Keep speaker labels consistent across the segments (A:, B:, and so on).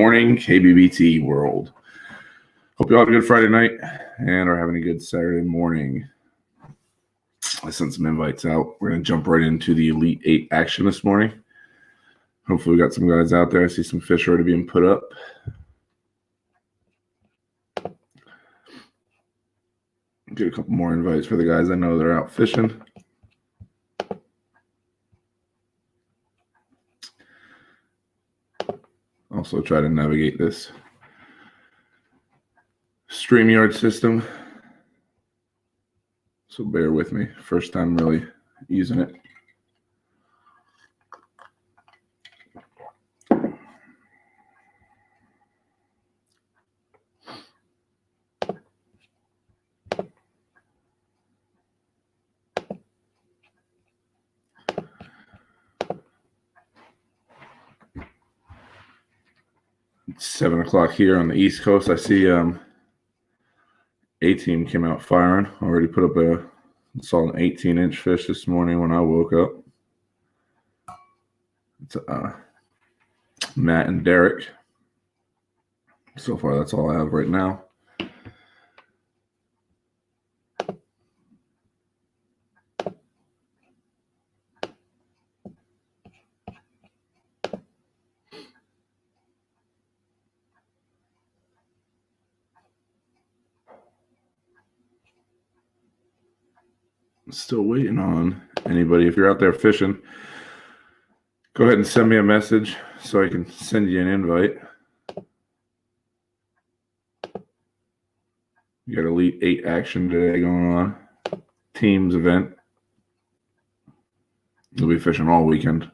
A: morning, KBBT world. Hope you all had a good Friday night and are having a good Saturday morning. I sent some invites out. We're going to jump right into the Elite 8 action this morning. Hopefully we got some guys out there. I see some fish already being put up. Get a couple more invites for the guys I know they're out fishing. Also try to navigate this StreamYard system. So bear with me. First time really using it. It's 7 o'clock here on the East Coast. I see A-Team came out firing. Already put up saw an 18-inch fish this morning when I woke up. It's Matt and Derek. So far, that's all I have right now. Still waiting on anybody. If you're out there fishing, go ahead and send me a message so I can send you an invite. You got Elite 8 action today going on. Teams event. We'll be fishing all weekend.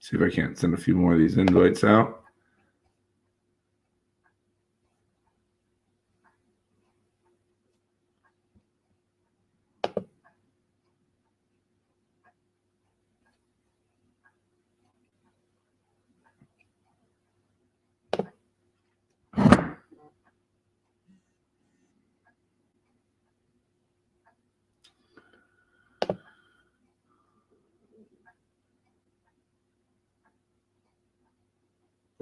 A: See if I can't send a few more of these invites out.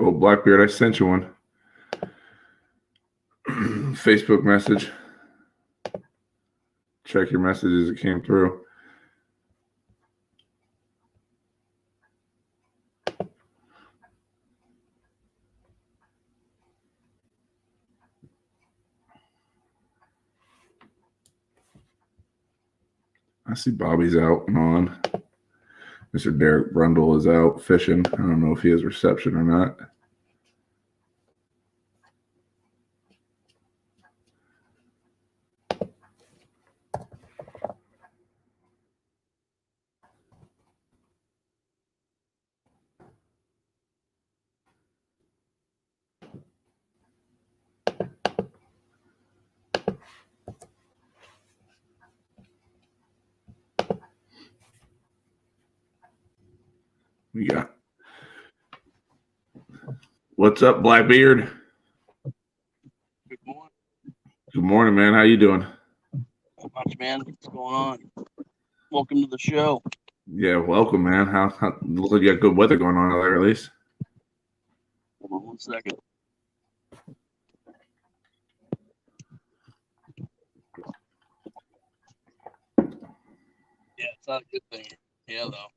A: Oh, Blackbeard, I sent you one. Facebook message. Check your messages. It came through. I see Bobby's out and on. Mr. Derek Brundle is out fishing. I don't know if he has reception or not. We got. What's up, Blackbeard?
B: Good morning.
A: Good morning, man. How you doing?
B: Not much, man. What's going on? Welcome to the show.
A: Yeah, welcome, man. How look like you got good weather going on out there, at least.
B: Hold on 1 second. Yeah, it's not a good thing. Yeah, though.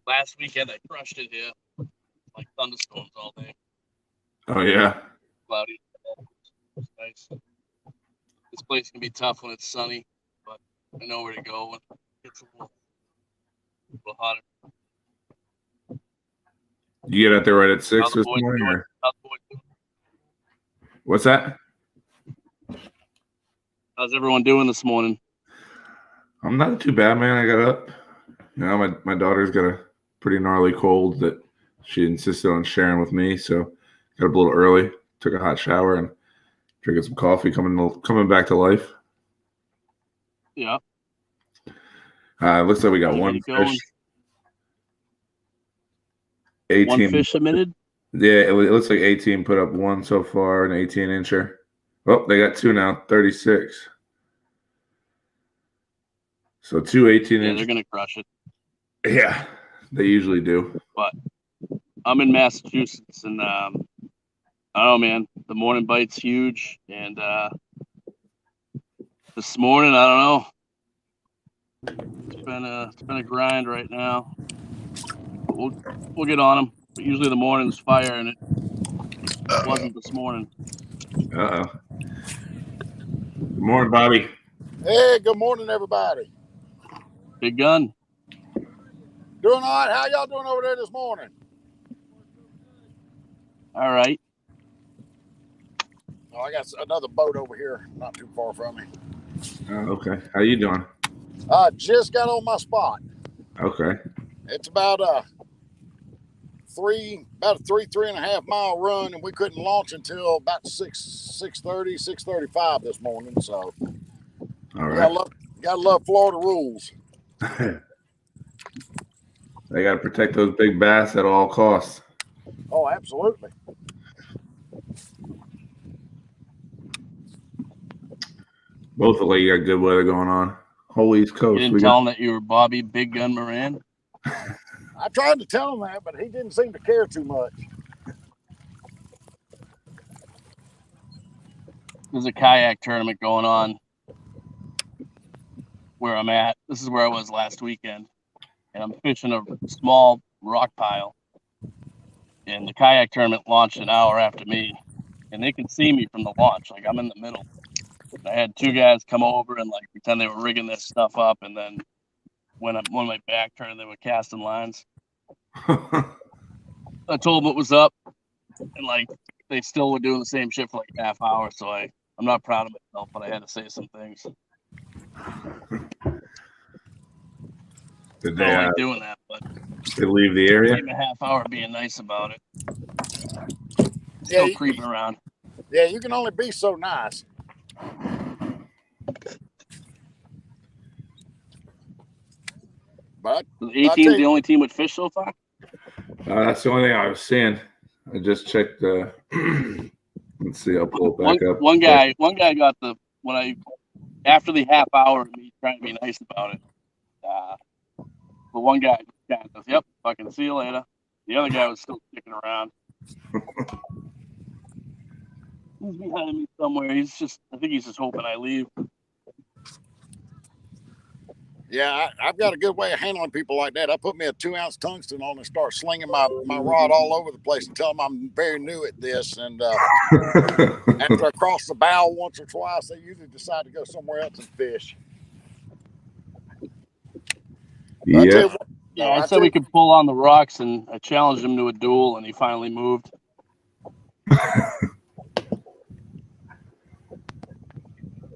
B: Last weekend I crushed it here. Like thunderstorms all day.
A: Oh yeah.
B: Cloudy. It's nice. This place can be tough when it's sunny, but I know where to go when it gets a little hotter.
A: You get out there right at 6 this morning? Or? What's that?
B: How's everyone doing this morning?
A: I'm not too bad, man. I got up. You know, my daughter's got a pretty gnarly cold that she insisted on sharing with me, so got up a little early, took a hot shower, and drinking some coffee, coming back to life.
B: Yeah.
A: Looks like we got
B: You
A: one
B: get it going.
A: fish. 18.
B: One fish submitted.
A: Yeah, it looks like 18 put up one so far, an 18-incher. Oh, they got two now, 36. So two 18-inch.
B: Yeah, they're gonna crush it.
A: Yeah, they usually do.
B: But I'm in Massachusetts, and I don't know, man. The morning bite's huge, and this morning, I don't know. It's been a grind right now. But we'll get on them. But usually the morning's fire, and it wasn't this morning.
A: Uh-oh. Good morning, Bobby.
C: Hey, good morning, everybody.
B: Big gun.
C: Doing all right? How y'all doing over there this morning?
B: All right.
C: Oh, I got another boat over here, not too far from me.
A: Oh, okay. How you doing?
C: Just got on my spot.
A: Okay.
C: It's about a 3.5 mile run, and we couldn't launch until about 6:35 this morning. So,
A: All right.
C: gotta love Florida rules.
A: They got to protect those big bass at all costs.
C: Oh, absolutely.
A: Both look like you got good weather going on. Whole East Coast.
B: You didn't tell him that you were Bobby Big Gun Moran?
C: I tried to tell him that, but he didn't seem to care too much.
B: There's a kayak tournament going on where I'm at. This is where I was last weekend. And I'm fishing a small rock pile. And the kayak tournament launched an hour after me. And they can see me from the launch. Like, I'm in the middle. And I had two guys come over and, like, pretend they were rigging this stuff up. And then when my back turned, they were casting lines. I told them what was up. And, like, they still were doing the same shit for, like, a half hour. So I'm not proud of myself, but I had to say some things.
A: Did
B: I don't like doing that, but
A: they leave the area?
B: maybe a half hour being nice about it. Still creeping around.
C: Yeah, you can only be so nice. But
B: The 18's the only team with fish so far?
A: That's the only thing I was seeing. I just checked the. Let's see. I'll pull it back up.
B: One guy got after the half hour of me trying to be nice about it. The one guy goes, "Yep, fucking see you later." The other guy was still sticking around. He's behind me somewhere. I think he's just hoping I leave.
C: yeah, I've got a good way of handling people like that. I put me a 2-ounce tungsten on and start slinging my rod all over the place and tell them I'm very new at this. And after I cross the bow once or twice, they usually decide to go somewhere else and fish.
A: Yeah.
B: I said we could pull on the rocks, and I challenged him to a duel, and he finally moved.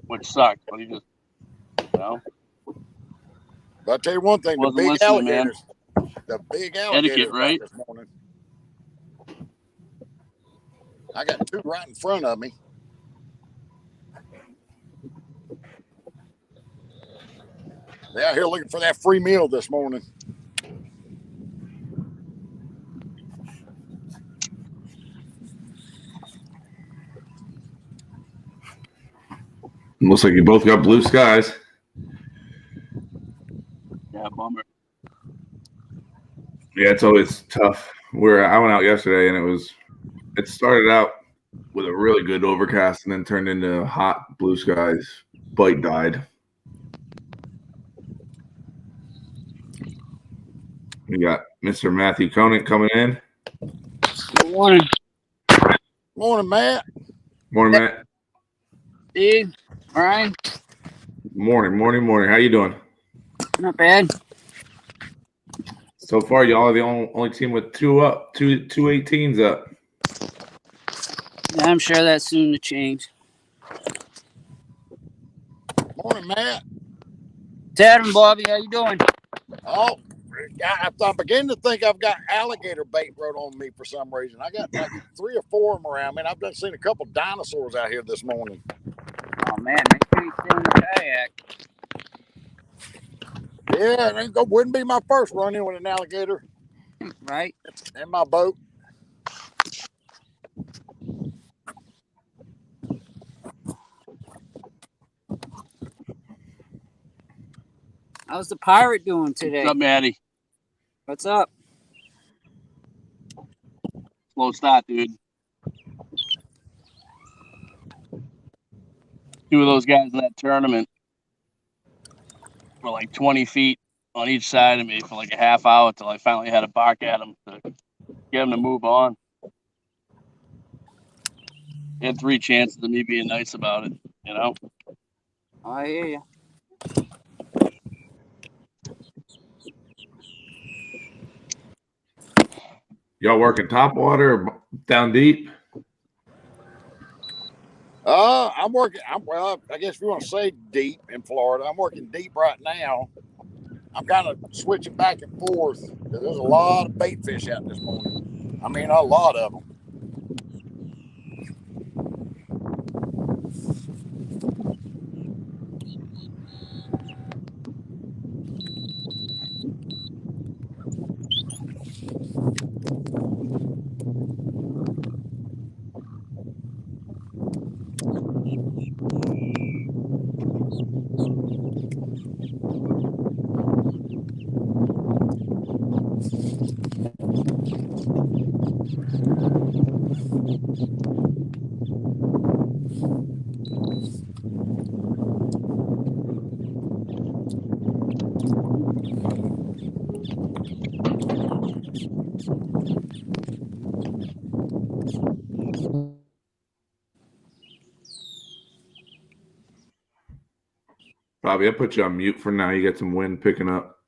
B: Which sucked, but he just,
C: But I'll tell you one thing, the big alligators,
B: Etiquette, right?
C: This morning. I got two right in front of me. They're out here looking for that free meal this morning.
A: Looks like you both got blue skies.
B: Yeah, bummer.
A: Yeah, it's always tough. I went out yesterday and it started out with a really good overcast and then turned into hot blue skies. Bite died. We got Mr. Matthew Conant coming in.
B: Good morning.
C: Morning, Matt.
A: Morning, Matt.
D: Steve, Brian.
A: Morning. How you doing?
D: Not bad.
A: So far, y'all are the only team with two 18s up.
D: I'm sure that's soon to change.
C: Morning, Matt.
D: Ted and Bobby, how you doing?
C: Oh, I'm beginning to think I've got alligator bait rode on me for some reason. I got like 3 or 4 of them around me, and I've just seen a couple dinosaurs out here this morning.
D: Oh man, make sure you stay in the kayak.
C: Yeah, wouldn't be my first run in with an alligator
D: Right?
C: in my boat.
D: How's the pirate doing
B: What's
D: today?
B: up, Maddie?
D: What's up?
B: Slow start, dude. Two of those guys in that tournament were like 20 feet on each side of me for like a half hour till I finally had to bark at them to get them to move on. They had 3 chances of me being nice about it, you know?
D: I hear you.
A: Y'all working top water or down deep?
C: I'm working. Well, I guess if you want to say deep in Florida, I'm working deep right now. I'm kind of switching back and forth because there's a lot of bait fish out this morning. I mean, a lot of them.
A: Bobby, I put you on mute for now. You got some wind picking up.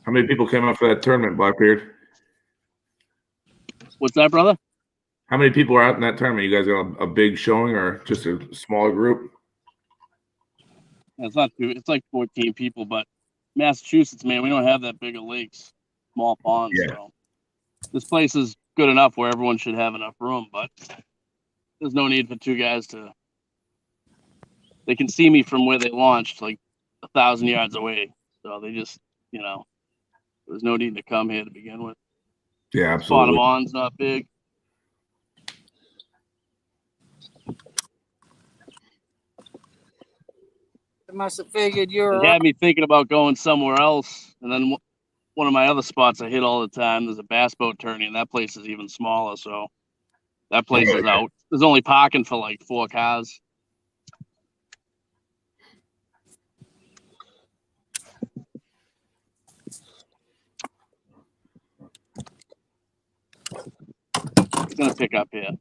A: How many people came up for that tournament, Blackbeard?
B: What's that, brother?
A: How many people are out in that tournament? You guys got a big showing or just a small group?
B: It's not too. It's like 14 people, but Massachusetts, man, we don't have that big of lakes, small ponds.
A: Yeah.
B: So this place is good enough where everyone should have enough room, but there's no need for 2 guys to. They can see me from where they launched, like 1,000 yards away. So they just, there's no need to come here to begin with.
A: Yeah,
B: Bottom
A: absolutely.
B: on's not big.
D: I must have figured you
B: It
D: were.
B: had me thinking about going somewhere else, and then one of my other spots I hit all the time. There's a bass boat tourney, and that place is even smaller. So that place is out. There's only parking for like 4 cars. It's gonna pick up here.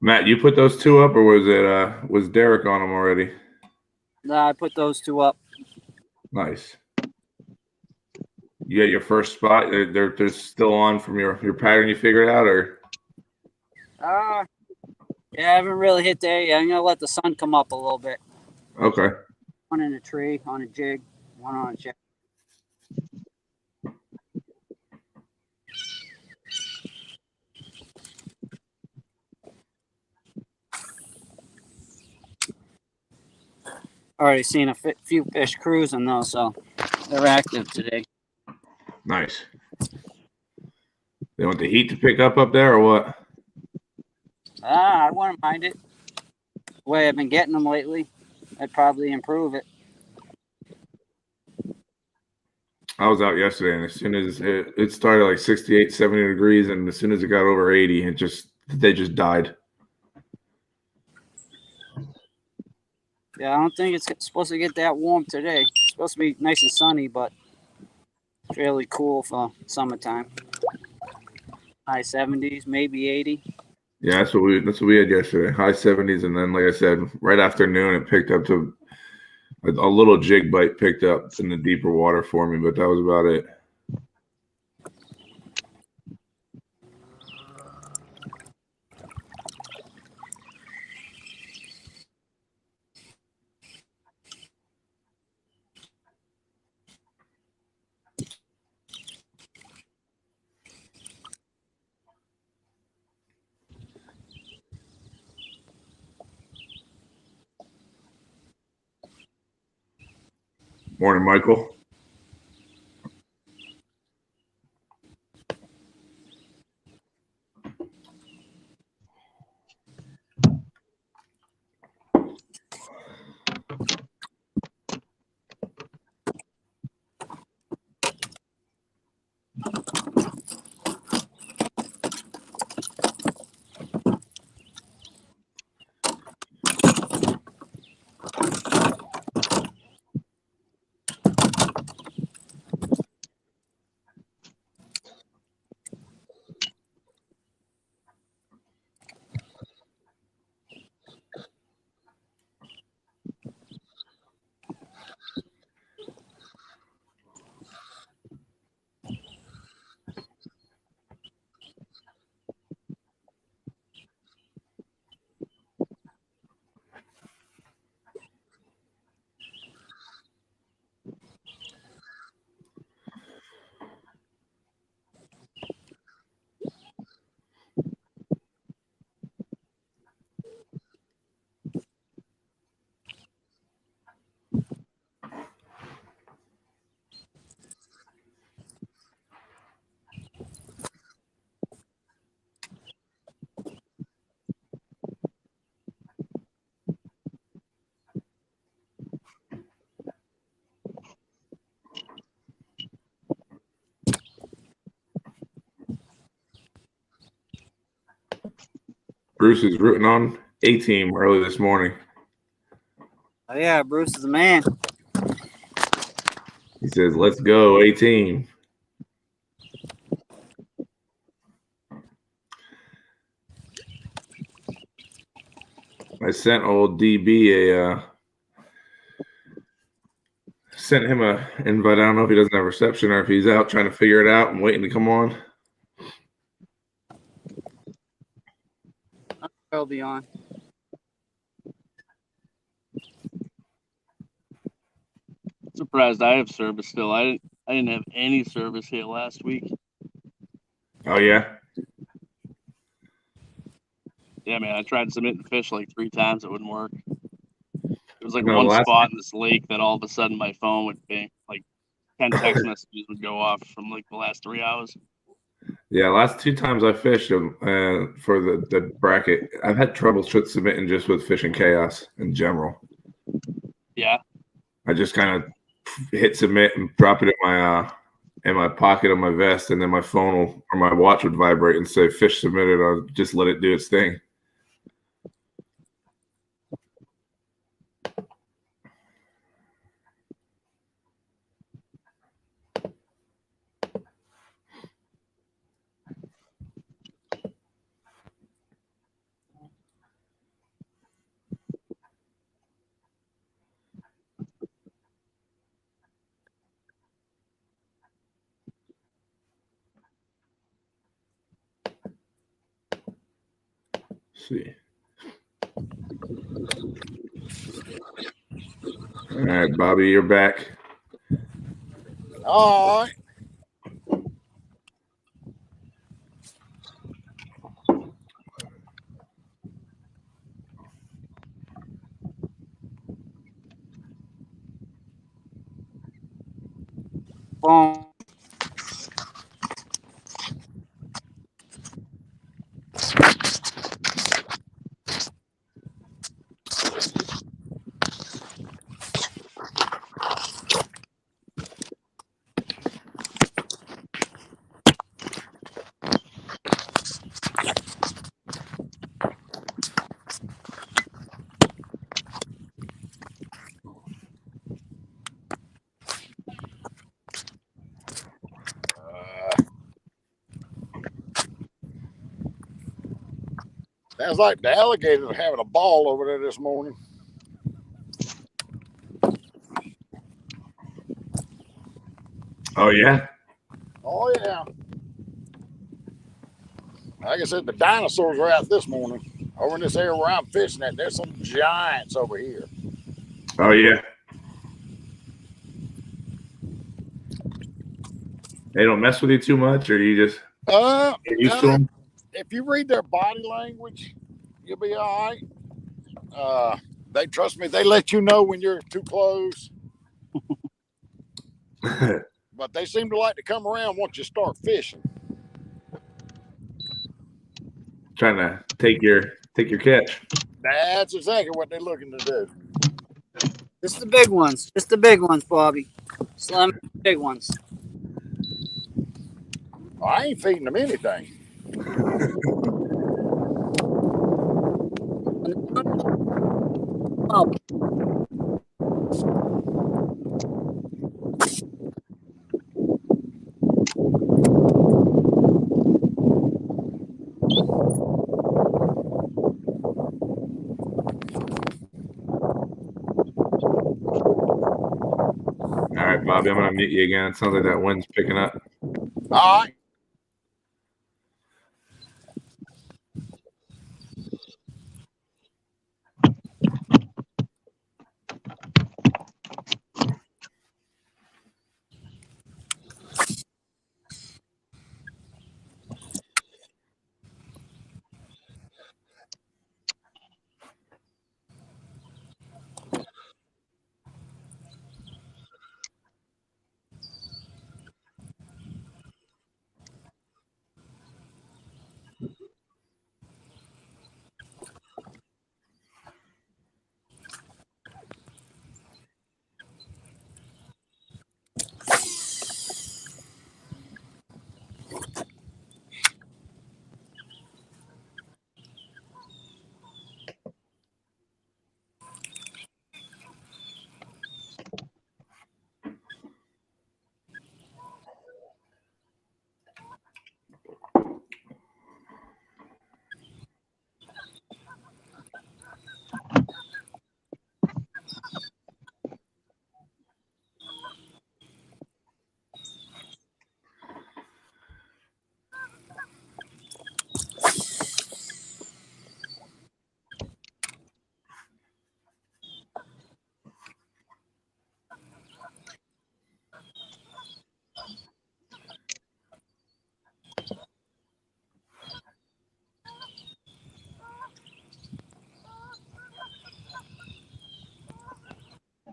A: Matt, you put those 2 up, or was Derek on them already?
D: Nah, I put those 2 up.
A: Nice. You got your first spot. They're still on from your pattern you figured out, or?
D: Yeah, I haven't really hit there yet. I'm gonna let the sun come up a little bit.
A: Okay.
D: One in a tree, on a jig, one on a jig. Already seen a few fish cruising though, so they're active today.
A: Nice. They want the heat to pick up there, or what?
D: I wouldn't mind it. The way I've been getting them lately, I'd probably improve it.
A: I was out yesterday, and as soon as it started like 68, 70 degrees, and as soon as it got over 80, they just died.
D: Yeah, I don't think it's supposed to get that warm today. It's supposed to be nice and sunny, but fairly cool for summertime. High 70s, maybe 80.
A: Yeah, that's what we had yesterday. High 70s, and then like I said, right after noon it picked up to a little jig bite picked up in the deeper water for me, but that was about it. Morning, Michael. Bruce is rooting on A-Team early this morning.
D: Oh yeah, Bruce is the man.
A: He says, "Let's go, A-Team." I sent old DB sent him a invite. I don't know if he doesn't have reception or if he's out trying to figure it out and waiting to come on.
D: I'll be on.
B: Surprised I have service still. I didn't have any service here last week.
A: Oh yeah,
B: Yeah, man, I tried submitting fish like 3 times. It wouldn't work. It was like
A: No,
B: one
A: last-
B: spot in this lake that all of a sudden my phone would be like 10 text messages would go off from like the last 3 hours.
A: yeah. Last 2 times I fished for the bracket, I've had trouble submitting just with Fishing Chaos in general.
B: Yeah.
A: I just kind of hit submit and drop it in my pocket of my vest, and then my phone or my watch would vibrate and say "fish submitted." I'll just let it do its thing. Let's see. All right, Bobby, you're back.
C: All right.
D: Boom.
C: Sounds like the alligators are having a ball over there this morning.
A: Oh yeah.
C: Oh yeah. Like I said, the dinosaurs are out this morning. Over in this area where I'm fishing at, there's some giants over here.
A: Oh yeah. They don't mess with you too much, or you just get used to them.
C: If you read their body language, you'll be all right. They trust me. They let you know when you're too close, but they seem to like to come around once you start fishing.
A: Trying to take your catch.
C: That's exactly what they're looking to do.
D: Just the big ones. Just the big ones, Bobby. Slim, big ones.
C: I ain't feeding them anything.
D: Oh,
A: All right, Bobby, I'm gonna mute you again. It sounds like that wind's picking up.
C: All right.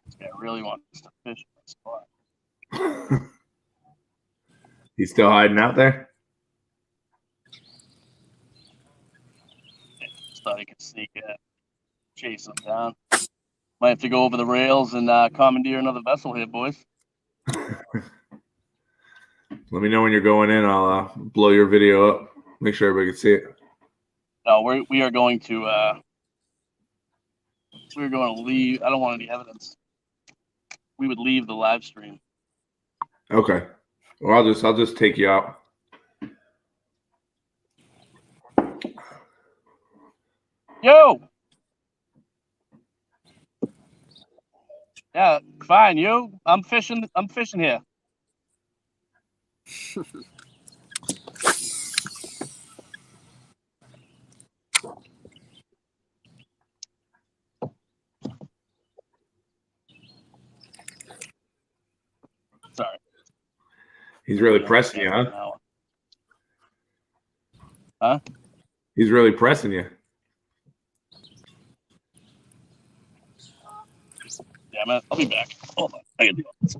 B: This guy really wants to fish this spot.
A: He's still hiding out there.
B: Just thought he could sneak in, chase him down. Might have to go over the rails and commandeer another vessel here, boys.
A: Let me know when you're going in. I'll blow your video up. Make sure everybody can see it.
B: No, we are going to we're going to leave. I don't want any evidence. We would leave the live stream.
A: Okay. Well, I'll just take you out.
B: Yo. Yeah, fine, yo. I'm fishing here. Sorry.
A: He's really pressing you, huh?
B: Huh?
A: He's really pressing you.
B: Damn it. I'll be back. Hold on. I can do this.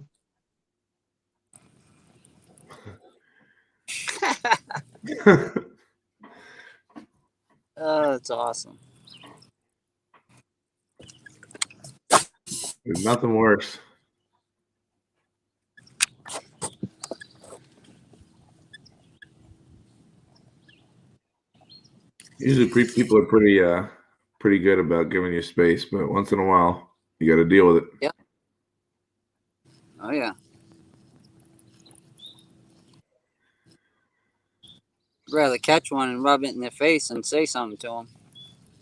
D: oh, that's awesome.
A: There's nothing worse. Usually people are pretty good about giving you space, but once in a while you got to deal with it.
D: Yeah. Oh yeah. I'd rather catch one and rub it in their face and say something to them.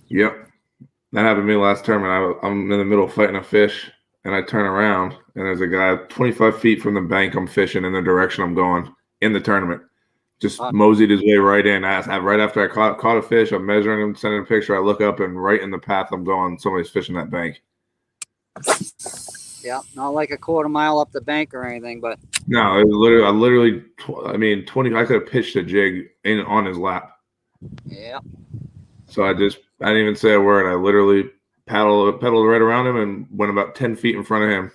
A: Yep. That happened to me last tournament. I'm in the middle of fighting a fish, and I turn around, and there's a guy 25 feet from the bank I'm fishing in the direction I'm going in the tournament. Just moseyed his way right in. Right after I caught a fish, I'm measuring him, sending a picture. I look up, and right in the path I'm going, somebody's fishing that bank.
D: Yeah, not like a quarter mile up the bank or anything, but
A: No, it was I mean, 20. I could have pitched a jig on his lap.
D: yeah.
A: So I didn't even say a word. I literally pedaled right around him and went about 10 feet in front of him.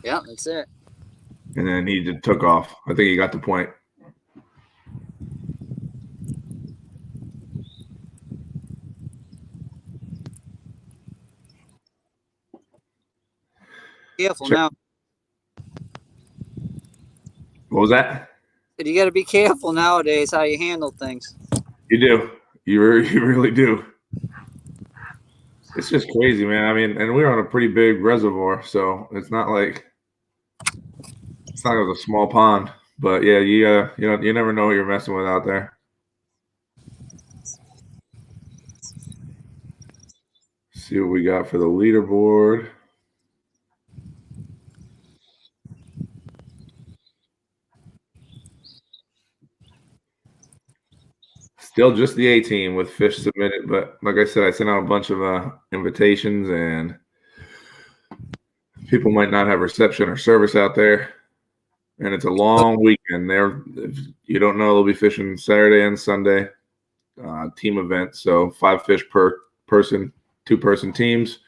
D: Yeah, that's it.
A: And then he just took off. I think he got the point.
D: Careful now.
A: What was that?
D: You got to be careful nowadays how you handle things.
A: You do. You really do. It's just crazy, man. I mean, and we're on a pretty big reservoir, so it's not like a small pond. But yeah, you never know what you're messing with out there. See what we got for the leaderboard. Still just the A team with fish submitted, but like I said, I sent out a bunch of invitations, and people might not have reception or service out there. And it's a long weekend. If you don't know, they'll be fishing Saturday and Sunday, team event. So 5 fish per person, 2-person teams.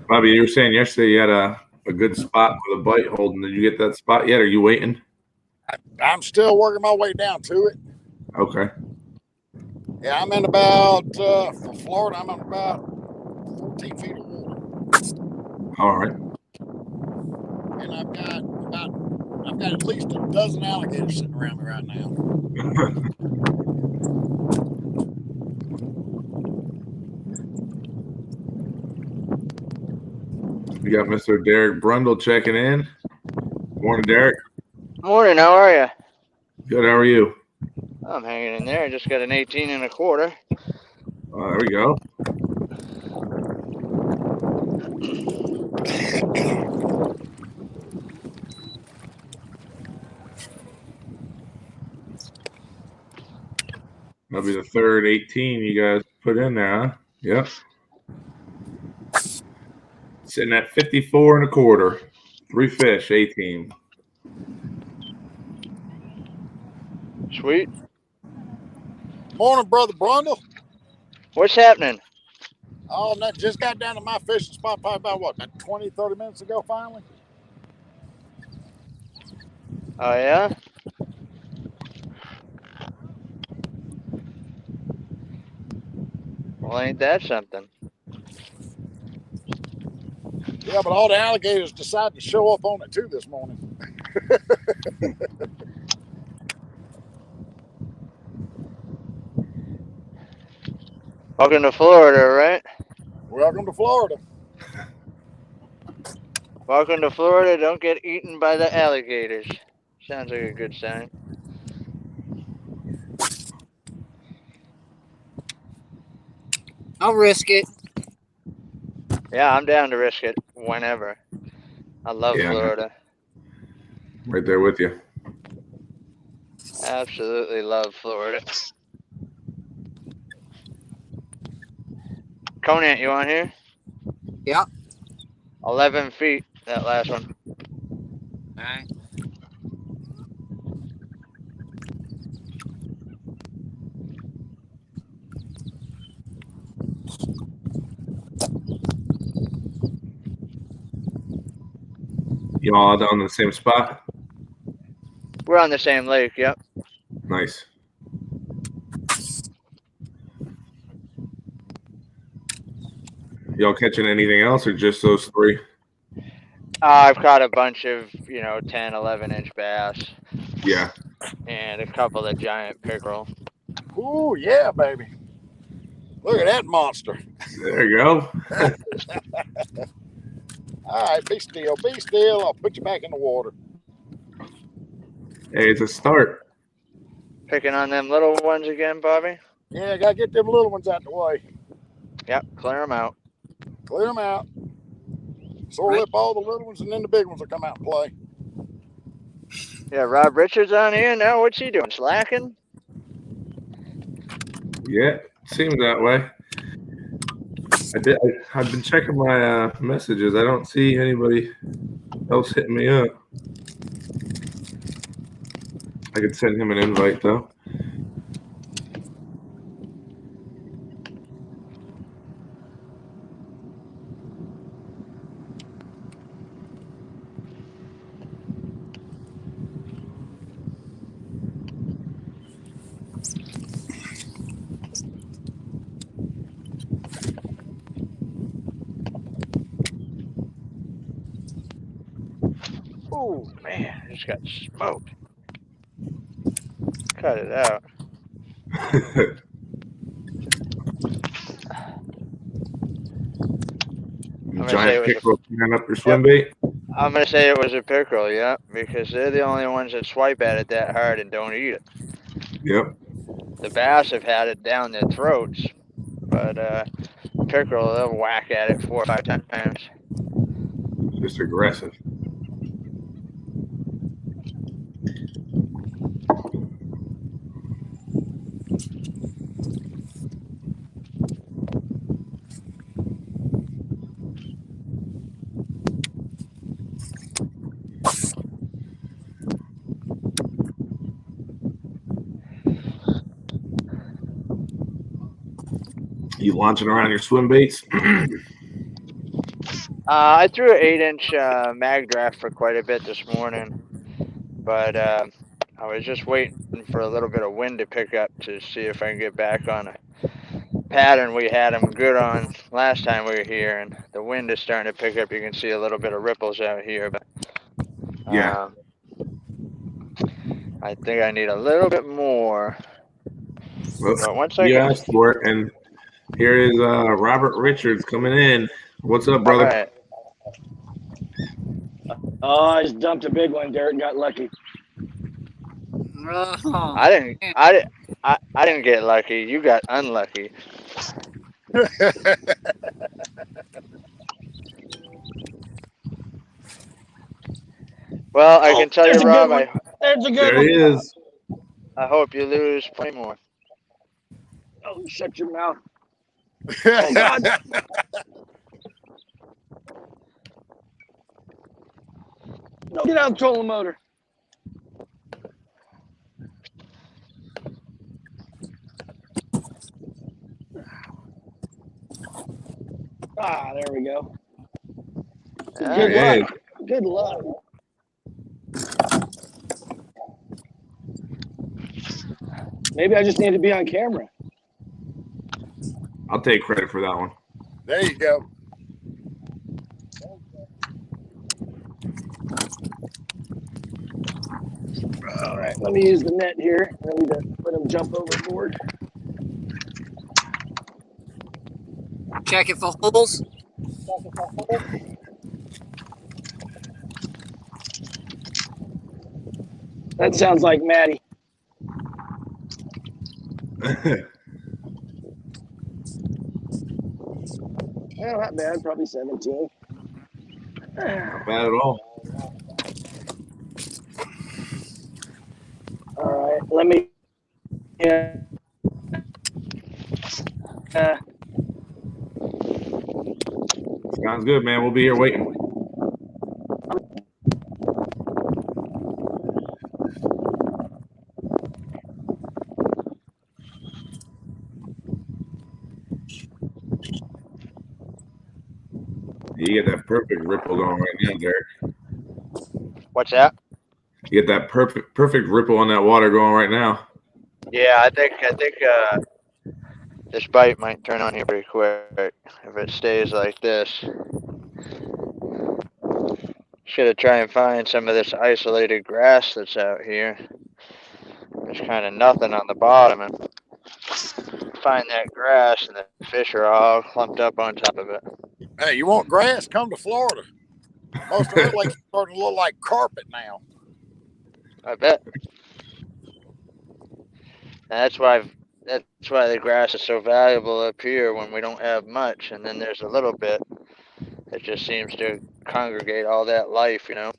A: Bobby, you were saying yesterday you had a good spot with a bite holding. Did you get that spot yet? Are you waiting?
C: I'm still working my way down to it.
A: Okay.
C: Yeah, I'm in about for Florida. I'm in about 14 feet of water.
A: All right.
C: And I've got at least a dozen alligators sitting around me right now.
A: We got Mr. Derek Brundle checking in. Morning, Derek.
E: Morning, how are you?
A: Good. How are you?
E: I'm hanging in there. I just got an 18 and a quarter.
A: There we go. That'll be the third 18 you guys put in there, huh? Yep. Sitting at 54 and a quarter. 3 fish, A team.
E: Sweet.
C: Morning, Brother Brundle.
E: What's happening?
C: Oh, no, just got down to my fishing spot probably about 20, 30 minutes ago finally.
E: Oh, yeah? Well, ain't that something?
C: Yeah, but all the alligators decided to show up on it too this morning.
E: Welcome to Florida, right?
C: Welcome to Florida.
E: Welcome to Florida. Don't get eaten by the alligators. Sounds like a good sign.
D: I'll risk it.
E: Yeah, I'm down to risk it whenever. I love Florida.
A: Right there with you.
E: Absolutely love Florida. Conant, you on here?
D: Yep.
E: 11 feet, that last one.
D: All right.
A: You all down in the same spot?
E: We're on the same lake, yep.
A: Nice. Y'all catching anything else or just those three?
E: I've caught a bunch of, 10, 11-inch bass
A: Yeah.
E: and a couple of giant pickerel.
C: Ooh, yeah, baby. Look at that monster.
A: There you go.
C: All right, be still. Be still. I'll put you back in the water.
A: Hey, it's a start.
E: Picking on them little ones again, Bobby?
C: Yeah, gotta get them little ones out the way.
E: Yep, clear them out.
C: Clear them out. Sore lip all the little ones, and then the big ones will come out and play.
E: Yeah, Rob Richards on here now. What's he doing? Slacking?
A: Yeah, seems that way. I've been checking my messages. I don't see anybody else hitting me up. I could send him an invite though.
E: Oh, man, I just got smoked. Cut it out.
A: Giant pickerel coming up your swim bait.
E: I'm going to say it was a pickerel, yeah, because they're the only ones that swipe at it that hard and don't eat it.
A: Yep.
E: The bass have had it down their throats, but pickerel, they'll whack at it 4 or 5 times.
A: Just aggressive. You launching around your swim baits?
E: I threw an 8-inch mag draft for quite a bit this morning, but I was just waiting for a little bit of wind to pick up to see if I can get back on a pattern we had them good on last time we were here, and the wind is starting to pick up. You can see a little bit of ripples out here, but
A: Yeah.
E: I think I need a little bit more.
A: Well,
E: But once I
A: you
E: get
A: asked for it, and here is Robert Richards coming in. What's up, brother?
E: All right.
F: Oh, I just dumped a big one. Derek got lucky.
D: Oh,
E: I didn't get lucky. You got unlucky. Well, I can tell you,
F: That's a
E: Rob,
F: good one. That's a good
A: There
F: one.
A: he is.
E: I hope you lose plenty more.
F: Oh, shut your mouth. Oh, God. No, get out of the trolling motor. Ah, there we go.
E: Yeah,
F: Good
A: Hey.
F: luck. Good luck. Maybe I just need to be on camera.
A: I'll take credit for that one.
C: There you go.
F: All right, let me use the net here. I need to let him jump overboard.
D: check it for holes.
F: That sounds like Maddie. Well, not bad. Probably 17.
A: Not bad at all.
F: All right, let me. Yeah.
A: Sounds good, man. We'll be here waiting. You get that perfect ripple going right now, Derek.
E: What's that?
A: You get that perfect ripple on that water going right now.
E: Yeah, I think this bite might turn on here pretty quick if it stays like this. Should have tried and find some of this isolated grass that's out here. There's kind of nothing on the bottom, and find that grass, and the fish are all clumped up on top of it.
C: Hey, you want grass? Come to Florida. Most of our lakes are starting to look like carpet now.
E: I bet. That's why the grass is so valuable up here when we don't have much, and then there's a little bit. It just seems to congregate all that life, you know.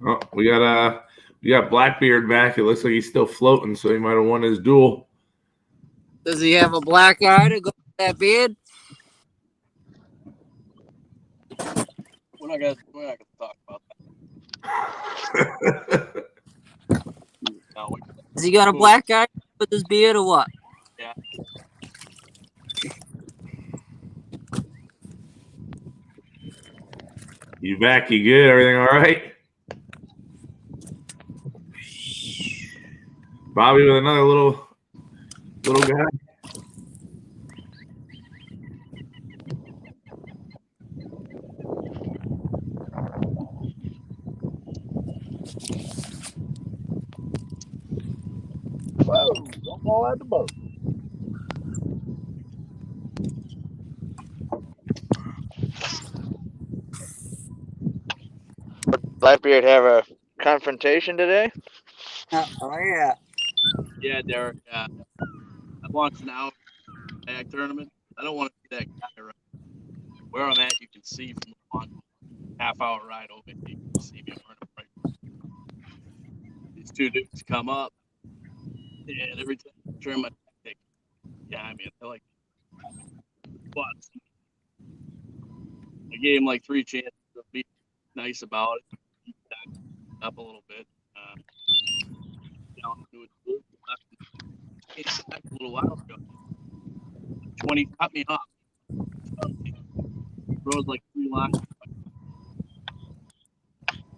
A: Oh, we got Blackbeard back. It looks like he's still floating, so he might have won his duel.
D: Does he have a black eye to go with that beard?
B: We're not gonna talk about that. No,
D: Has he got a black eye with his beard or what?
B: Yeah.
A: You back? You good? Everything all right? Bobby with another little guy.
C: Whoa, don't fall out the boat.
E: Blackbeard have a confrontation today?
D: Oh yeah.
B: Yeah, Derek. I launched an hour kayak tournament. I don't want to see that guy right where I'm at. You can see from the launch, half-hour ride over. You can see me running right. These two dudes come up, and every time I turn my tactic, yeah, I mean, they're like, but I gave him like 3 chances of being nice about it. He backed up a little bit. Down to it. Came back a little while ago. 20 cut me off. Rode like 3 lines.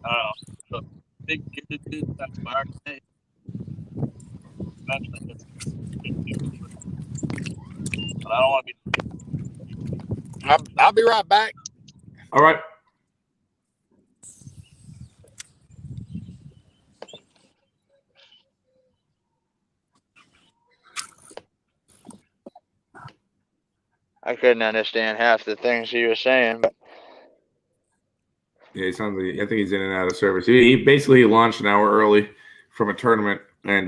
B: I don't know. Big dude, that's Mark. Hey. But I don't want to be.
C: I'll be right back.
A: All right.
E: I couldn't understand half the things he was saying, but
A: Yeah, he sounds like I think he's in and out of service. He basically launched an hour early from a tournament, and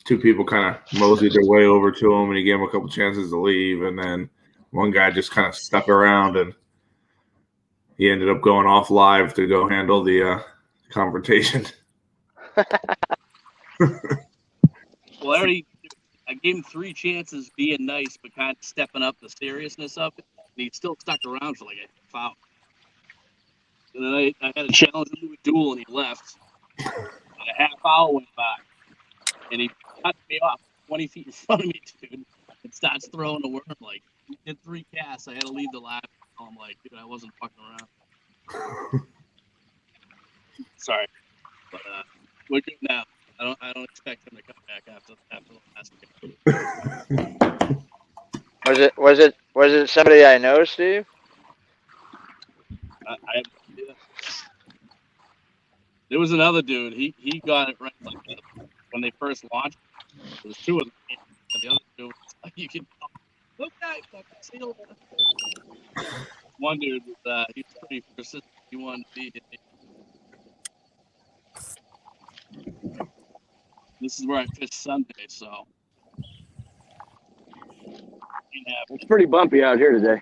A: 2 people kind of moseyed their way over to him, and he gave him a couple chances to leave, and then one guy just kind of stuck around, and he ended up going off live to go handle the confrontation.
B: Well, I gave him 3 chances being nice, but kind of stepping up the seriousness of it. And he still stuck around for like a half hour. And then I had a challenge him to a duel, and he left. And a half hour went by, and he cut me off 20 feet in front of me, dude, and starts throwing a worm. Like, he did 3 casts. I had to leave the lab. I'm like, dude, I wasn't fucking around. Sorry, but we're good now. I don't expect him to come back after the last game.
E: was it somebody I know, Steve?
B: I have no idea. There was another dude. He got it right like when they first launched. There was 2 of them, and the other dude was like, you can okay, fucking see you later. One dude was he was pretty persistent. He wanted to be. This is where I fish Sunday, so. Yeah,
F: It's pretty bumpy out here today.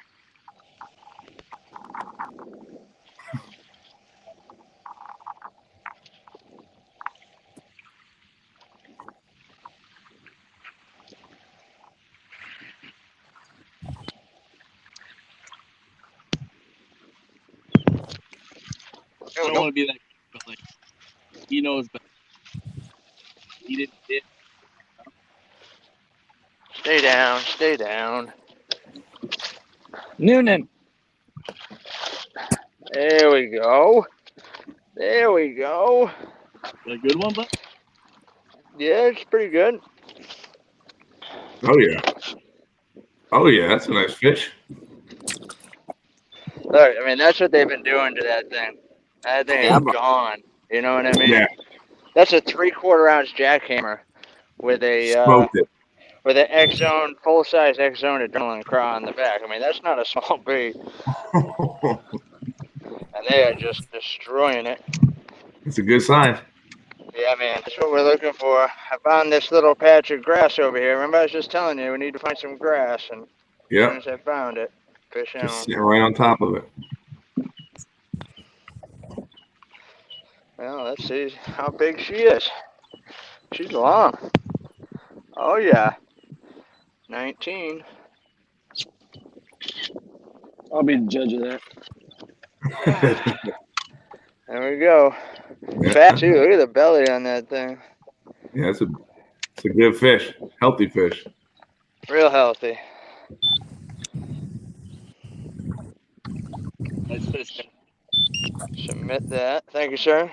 B: I don't want to be that, but like, he knows better. He didn't hit.
E: Stay down, stay down.
F: Noonan.
E: There we go. There we go.
B: A good one, but
E: Yeah, it's pretty good.
A: Oh yeah. Oh yeah, that's a nice fish.
E: Look, I mean, that's what they've been doing to that thing. That thing
A: Yeah.
E: is gone. You know what I mean?
A: Yeah,
E: That's a 3/4 ounce jackhammer with a
A: smoked it.
E: with an X Zone, full size X Zone adrenaline craw on the back. I mean, that's not a small bait, and they are just destroying it.
A: It's a good sign.
E: Yeah, man, that's what we're looking for. I found this little patch of grass over here. Remember, I was just telling you we need to find some grass, and as
A: Yeah,
E: soon as I found it, fish
A: just
E: on.
A: sitting right on top of it.
E: Well, let's see how big she is. She's long. Oh yeah, 19.
F: I'll be the judge of that.
E: There we go.
A: Yeah.
E: Fat too. Look at the belly on that thing.
A: Yeah, it's a good fish, healthy fish.
E: Real healthy.
B: nice fish.
E: Submit that. Thank you, sir.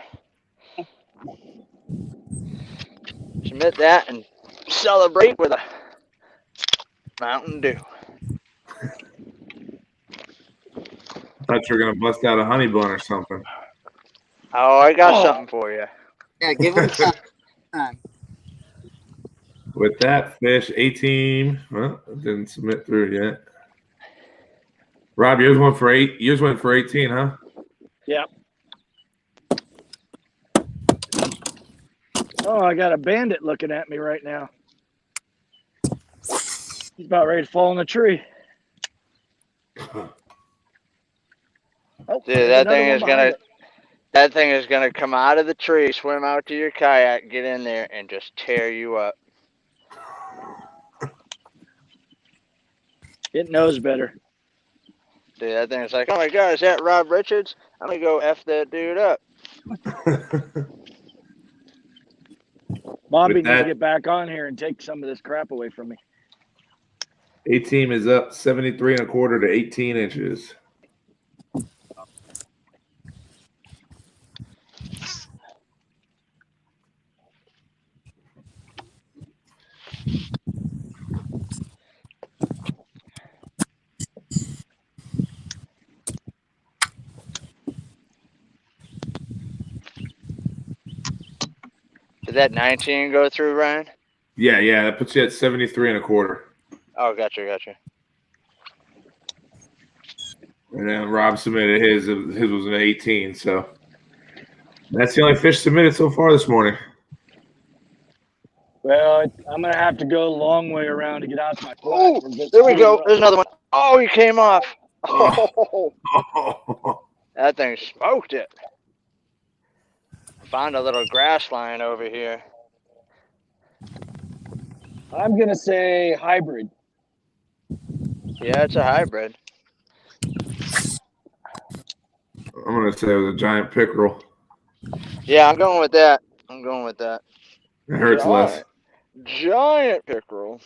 E: Submit that and celebrate with a Mountain Dew.
A: Thought you were gonna bust out a honey bun or something.
E: Oh, I got something for you.
D: Yeah, give him time.
A: With that fish, 18. Well, it didn't submit through yet. Rob, yours went for 8. Yours went for 18, huh?
F: Yep. Oh, I got a bandit looking at me right now. He's about ready to fall in the tree. Oh,
E: Dude,
F: there's
E: that
F: another
E: thing
F: one
E: is
F: behind
E: gonna
F: it.
E: that thing is gonna come out of the tree, swim out to your kayak, get in there, and just tear you up.
F: It knows better.
E: Dude, that thing is like, oh my god, is that Rob Richards? I'm gonna go F that dude up.
F: Bobby
A: With
F: needs
A: that-
F: to get back on here and take some of this crap away from me.
A: 18 is up 73 1/4 to 18 inches.
E: Did that 19 go through, Ryan?
A: Yeah, that puts you at 73 1/4.
E: Oh, gotcha.
A: And then Rob submitted his. His was an 18. So that's the only fish submitted so far this morning.
F: Well, I'm going to have to go a long way around to get out to my
E: Oh,
F: flat.
E: there we go. There's another one. Oh, he came off. Oh, that thing smoked it. Found a little grass line over here.
F: I'm going to say hybrid.
E: Yeah, it's a hybrid.
A: I'm gonna say it was a giant pickerel.
E: Yeah, I'm going with that.
A: It hurts less.
E: Giant pickerel.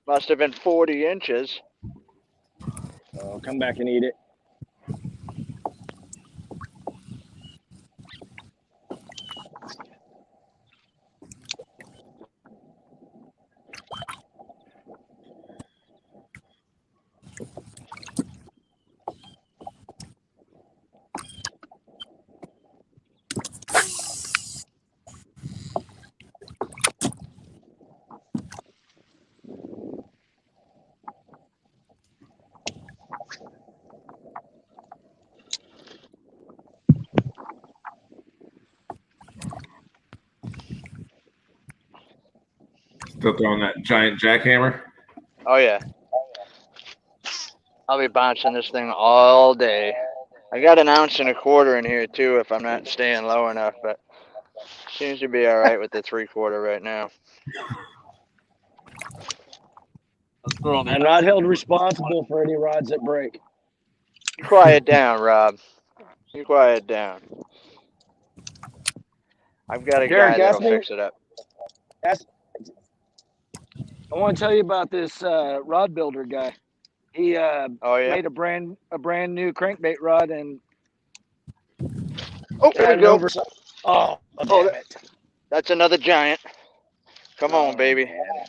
E: Must have been 40 inches.
F: Oh, come back and eat it.
A: Still throwing that giant jackhammer.
E: Oh, yeah. I'll be bouncing this thing all day. I got 1 1/4 ounce in here, too, if I'm not staying low enough, but seems to be all right with the 3/4 right now.
B: Let's throw the
F: I'm not held responsible for any rods that break.
E: Quiet down, Rob. You quiet down. I've got a
F: Derek,
E: guy that'll
F: ask me.
E: fix it up.
F: I want to tell you about this rod builder guy. He
E: Oh yeah.
F: made a brand new crankbait rod and
E: Oh, there we go.
F: Oh,
E: Oh,
F: damn it.
E: That's another giant. Come on, baby.
F: Man.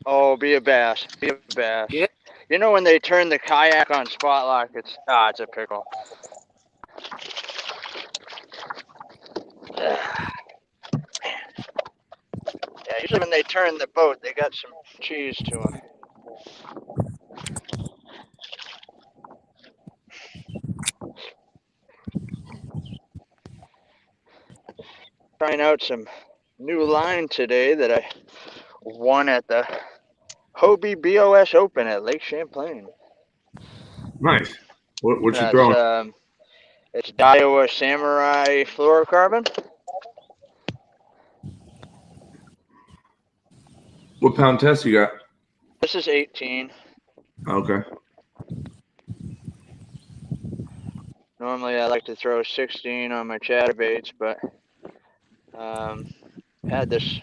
E: Oh, be a bass. Be a bass.
D: Yeah.
E: You know when they turn the kayak on spot lock, it's a pickle. Yeah, usually when they turn the boat, they got some cheese to them. Trying out some new line today that I won at the Hobie BOS Open at Lake Champlain.
A: Nice. What you
E: That's,
A: throwing?
E: it's Daiwa Samurai fluorocarbon.
A: What pound test you got?
E: This is 18.
A: Okay.
E: Normally I like to throw 16 on my chatterbaits, but had this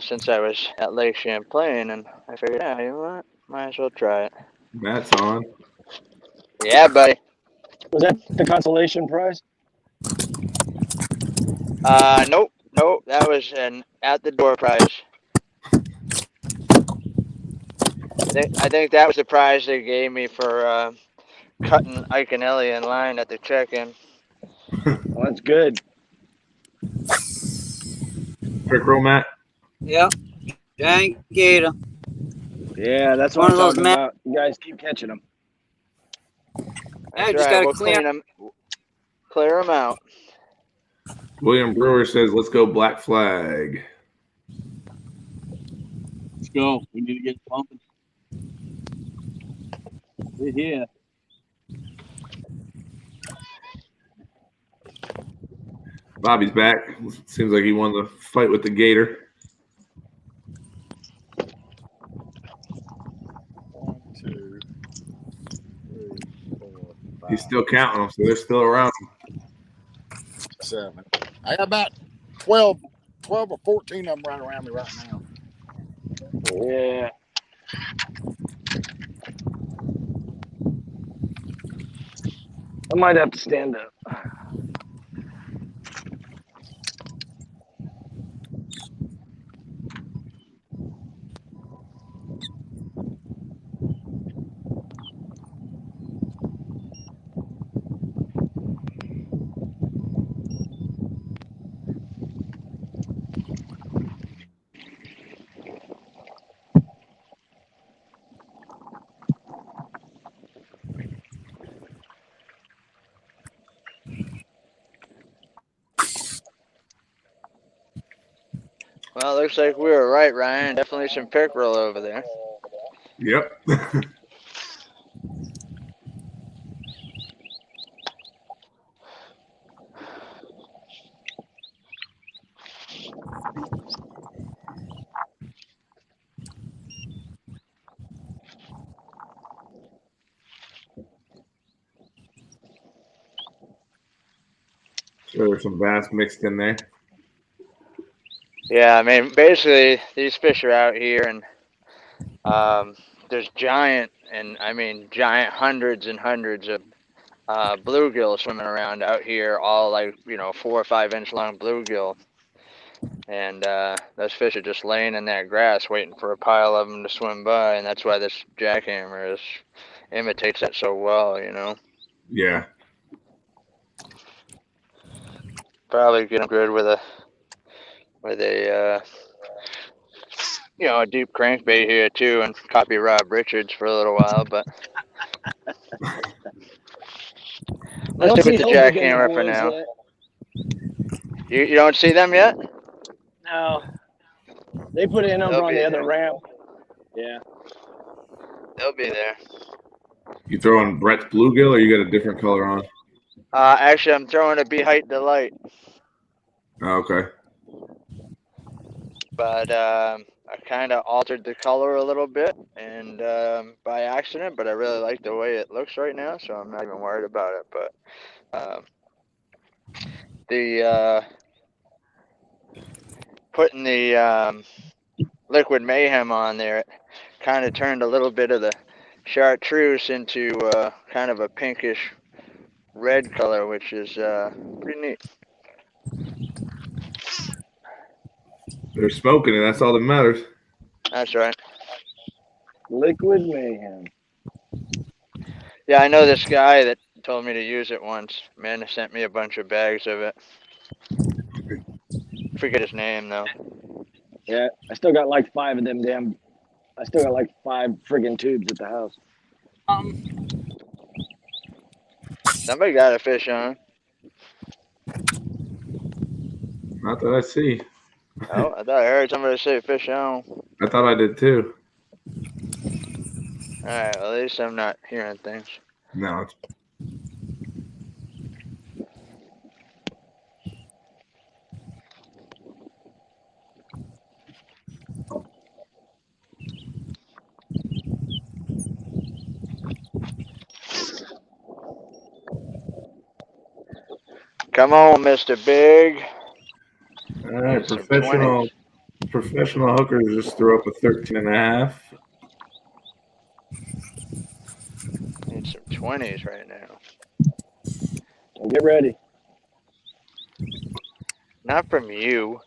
E: since I was at Lake Champlain, and I figured, yeah, you know what, might as well try it.
A: Matt's on.
E: Yeah, buddy.
F: Was that the consolation prize?
E: Nope, that was an at the door prize. I think that was the prize they gave me for cutting Ike and Ellie in line at the check-in.
F: Well, that's good.
A: Quick roll, Matt.
D: Yep. Giant gator.
F: Yeah, that's
D: One
F: what
D: of
F: I'm
D: those
F: talking about. You guys keep catching them.
D: I
E: That's
D: just
E: right,
D: gotta
E: we'll clear them out.
A: William Brewer says, "Let's go Black Flag."
B: Let's go. We need to get pumping. We're here.
A: Bobby's back. Seems like he won the fight with the gator.
C: 1, 2, 3, 4, 5,
A: He's still counting them, so they're still around.
C: 7. I got about 12 or 14 of them right around me right now.
F: Yeah. I might have to stand up.
E: Well, looks like we were right, Ryan. Definitely some pickerel over there.
A: Yep. Sure, there's some bass mixed in there.
E: Yeah, I mean, basically, these fish are out here, and there's giant hundreds and hundreds of bluegill swimming around out here, all like 4 or 5 inch long bluegill. And those fish are just laying in that grass waiting for a pile of them to swim by, and that's why this jackhammer imitates that so well,
A: Yeah.
E: Probably get them good with a deep crankbait here too, and copy Rob Richards for a little while, but let's stick with the jackhammer for now. You don't see them yet?
F: No. They put it in over on the other ramp. Yeah.
E: They'll be there.
A: You throwing Brett's bluegill, or you got a different color on?
E: Actually, I'm throwing a Be-Height Delight.
A: Oh, okay.
E: But I I kind of altered the color a little bit and by accident, but I really like the way it looks right now, so I'm not even worried about it. But the putting the liquid mayhem on there, it kind of turned a little bit of the chartreuse into kind of a pinkish red color, which is pretty neat.
A: They're smoking it. That's all that matters.
E: That's right.
F: Liquid mayhem.
E: Yeah, I know this guy that told me to use it once. Man sent me a bunch of bags of it. Forget his name though.
F: Yeah, I still got like 5 of them damn. I still got like 5 friggin' tubes at the house.
E: Somebody got a fish on.
A: Not that I see.
E: Oh, I thought I heard somebody say fish on.
A: I thought I did too.
E: Alright, well, at least I'm not hearing things.
A: No, it's
E: Come on, Mr. Big.
A: all right.
E: Some
A: Professional hookers just threw up a 13.5.
E: Need some 20s right now.
F: Well, get ready.
E: Not from you.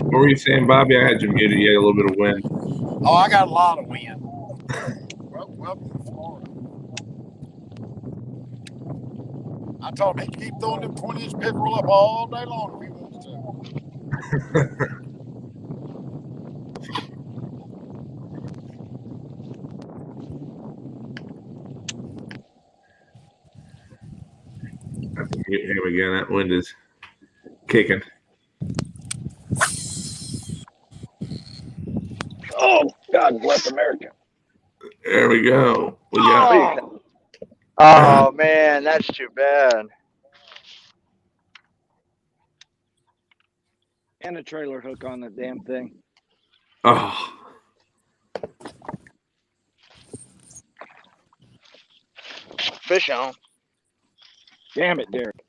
A: What were you saying, Bobby? I had you muted. You had a little bit of wind.
C: Oh, I got a lot of wind. Welcome to Florida. I told him he can keep throwing them 20-inch pickerel up all day long if he wants to.
A: I have to mute him again. That wind is kicking.
F: Oh, God bless America.
A: There we go. We got.
E: Oh, man, that's too bad.
F: And a trailer hook on the damn thing.
A: Oh,
E: Fish on.
F: Damn it, Derek.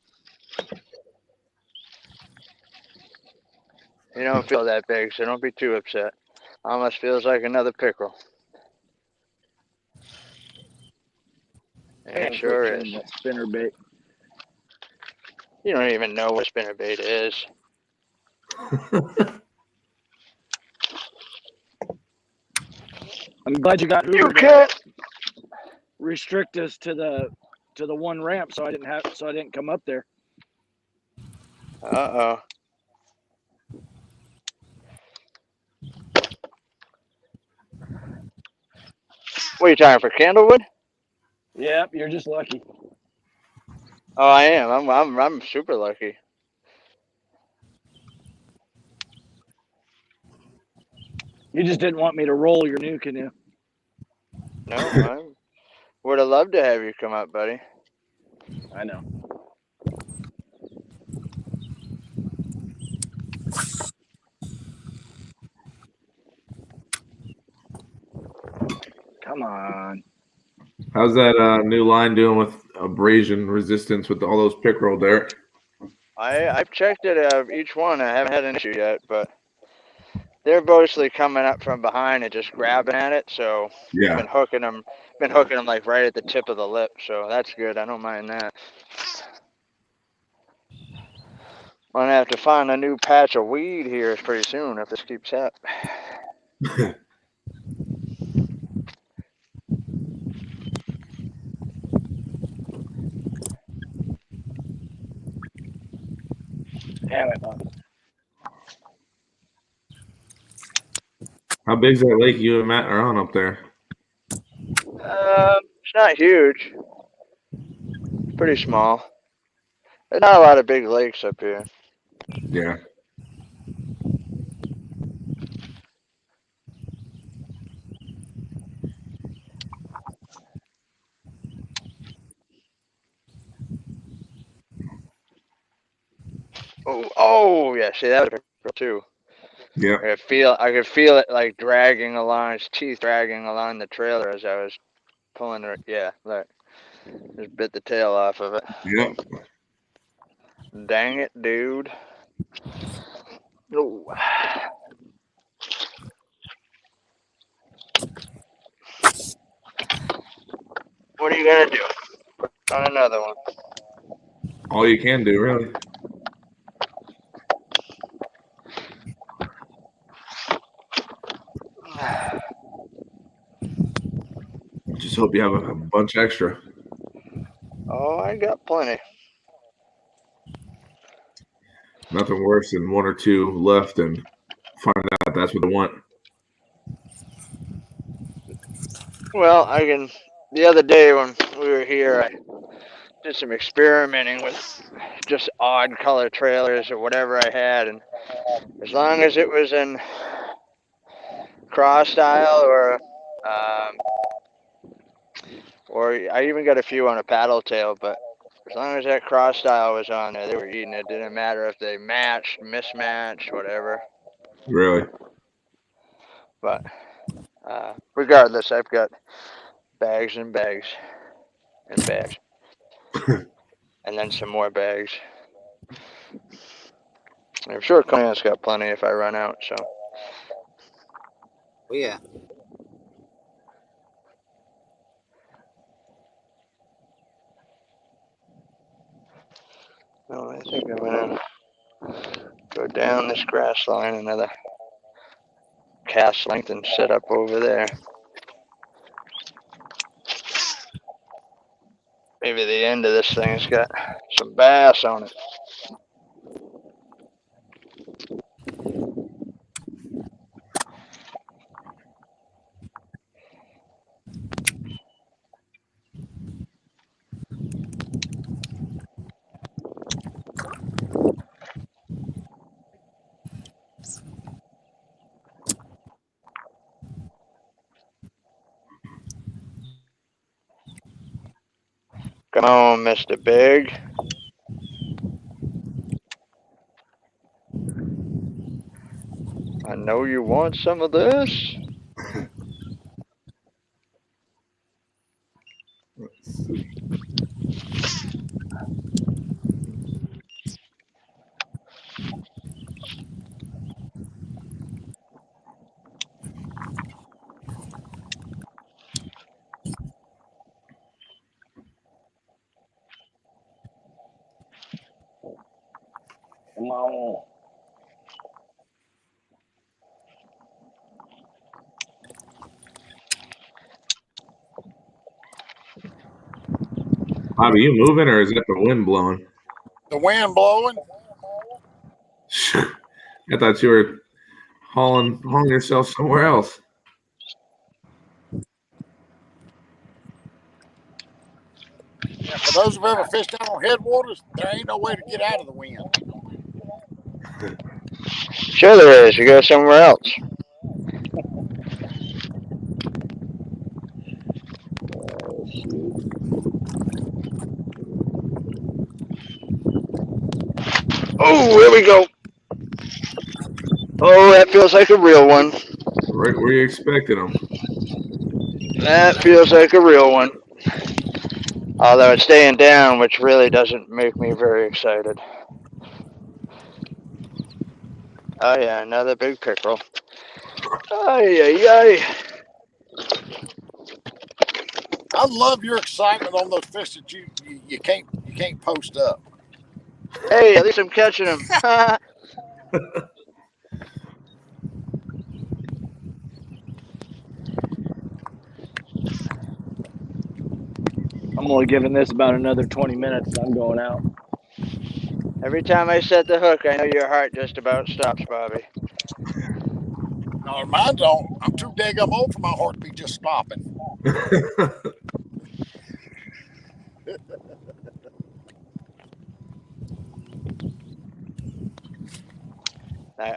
E: You don't feel that big, so don't be too upset. Almost feels like another pickerel. It sure is.
F: That spinner bait.
E: You don't even know what spinnerbait is.
F: I'm glad you got
E: You
F: Hoover to
E: can't.
F: restrict us to the one ramp, so I didn't come up there.
E: Uh-oh. What are you talking for, Candlewood?
F: Yep, you're just lucky.
E: Oh, I am. I'm super lucky.
F: You just didn't want me to roll your new canoe.
E: No, I would have loved to have you come up, buddy.
F: I know. Come on.
A: how's that new line doing with abrasion resistance with all those pickerel, Derek?
E: I've checked it each one. I haven't had an issue yet, but they're mostly coming up from behind and just grabbing at it. So
A: Yeah.
E: I've been hooking them like right at the tip of the lip. So that's good. I don't mind that. I'm gonna have to find a new patch of weed here pretty soon if this keeps up.
F: Damn it, Bob.
A: How big's that lake you and Matt are on up there?
E: It's not huge. Pretty small. There's not a lot of big lakes up here.
A: Yeah.
E: Oh, yeah. See, that was a too.
A: Yeah.
E: I could feel it like dragging along, his teeth dragging along the trailer as I was pulling it. Yeah, look, just bit the tail off of it.
A: Yeah.
E: Dang it, dude. Oh. What are you gonna do? Put on another one.
A: All you can do, really. Just hope you have a bunch extra.
E: Oh, I got plenty.
A: Nothing worse than one or two left and find out that's what they want.
E: Well, the other day when we were here, I did some experimenting with just odd color trailers or whatever I had, and as long as it was in cross style or I even got a few on a paddle tail, but as long as that cross style was on there, they were eating. It didn't matter if they matched, mismatched, whatever.
A: Really?
E: But regardless, I've got bags and bags and bags, and then some more bags. I'm sure Clint's got plenty if I run out. So
D: Oh, yeah.
E: well, I think I'm gonna go down this grass line another cast length and set up over there. Maybe the end of this thing's got some bass on it. Come on, Mr. Big. I know you want some of this.
F: Come on.
A: Bobby, you moving or is that the wind blowing?
C: The wind blowing.
A: I thought you were hauling yourself somewhere else.
C: Yeah, for those who've ever fished out on headwaters, there ain't no way to get out of the wind.
E: Sure there is. You go somewhere else.
F: Oh, shoot.
E: Oh, here we go. Oh, that feels like a real one.
A: Right where you expected them.
E: That feels like a real one. Although it's staying down, which really doesn't make me very excited. Oh yeah, another big pickerel. Ay, ay, ay.
C: I love your excitement on those fish that you can't post up.
E: Hey, at least I'm catching them.
F: I'm only giving this about another 20 minutes and I'm going out.
E: Every time I set the hook, I know your heart just about stops, Bobby.
C: No, mine don't. I'm too daggum old for my heart to be just stopping.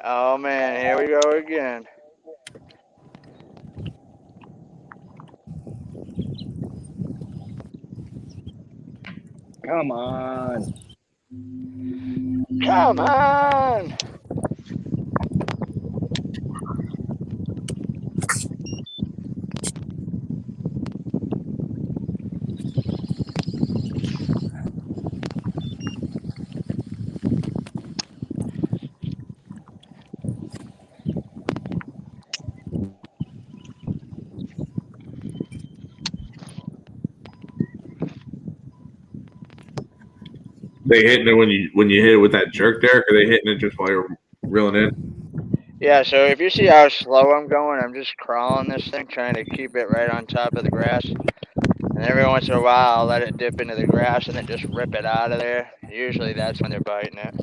E: Oh man, here we go again.
F: Come on.
E: Come on.
A: They hitting it when you hit it with that jerk, Derek, or they hitting it just while you're reeling in?
E: Yeah, so if you see how slow I'm going, I'm just crawling this thing, trying to keep it right on top of the grass. And every once in a while, I'll let it dip into the grass and then just rip it out of there. Usually that's when they're biting it.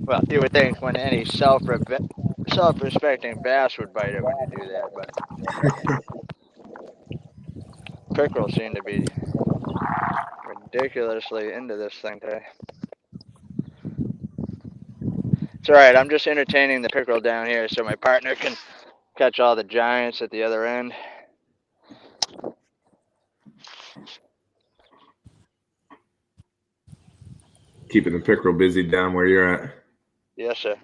E: Well, you would think when any self-respecting bass would bite it when you do that, but pickerel seem to be ridiculously into this thing today. It's alright, I'm just entertaining the pickerel down here so my partner can catch all the giants at the other end.
A: Keeping the pickerel busy down where you're at.
E: Yes, sir.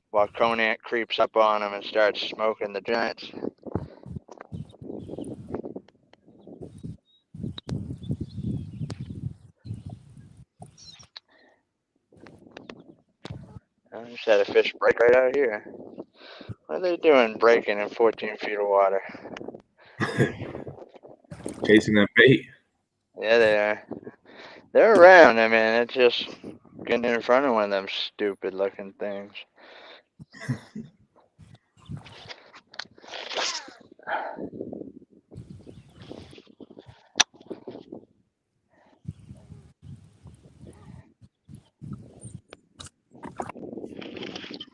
E: While Conant creeps up on him and starts smoking the giants. I just had a fish break right out here. What are they doing breaking in 14 feet of water?
A: Chasing that bait.
E: Yeah, they are. They're around. I mean, it's just getting in front of one of them stupid looking things.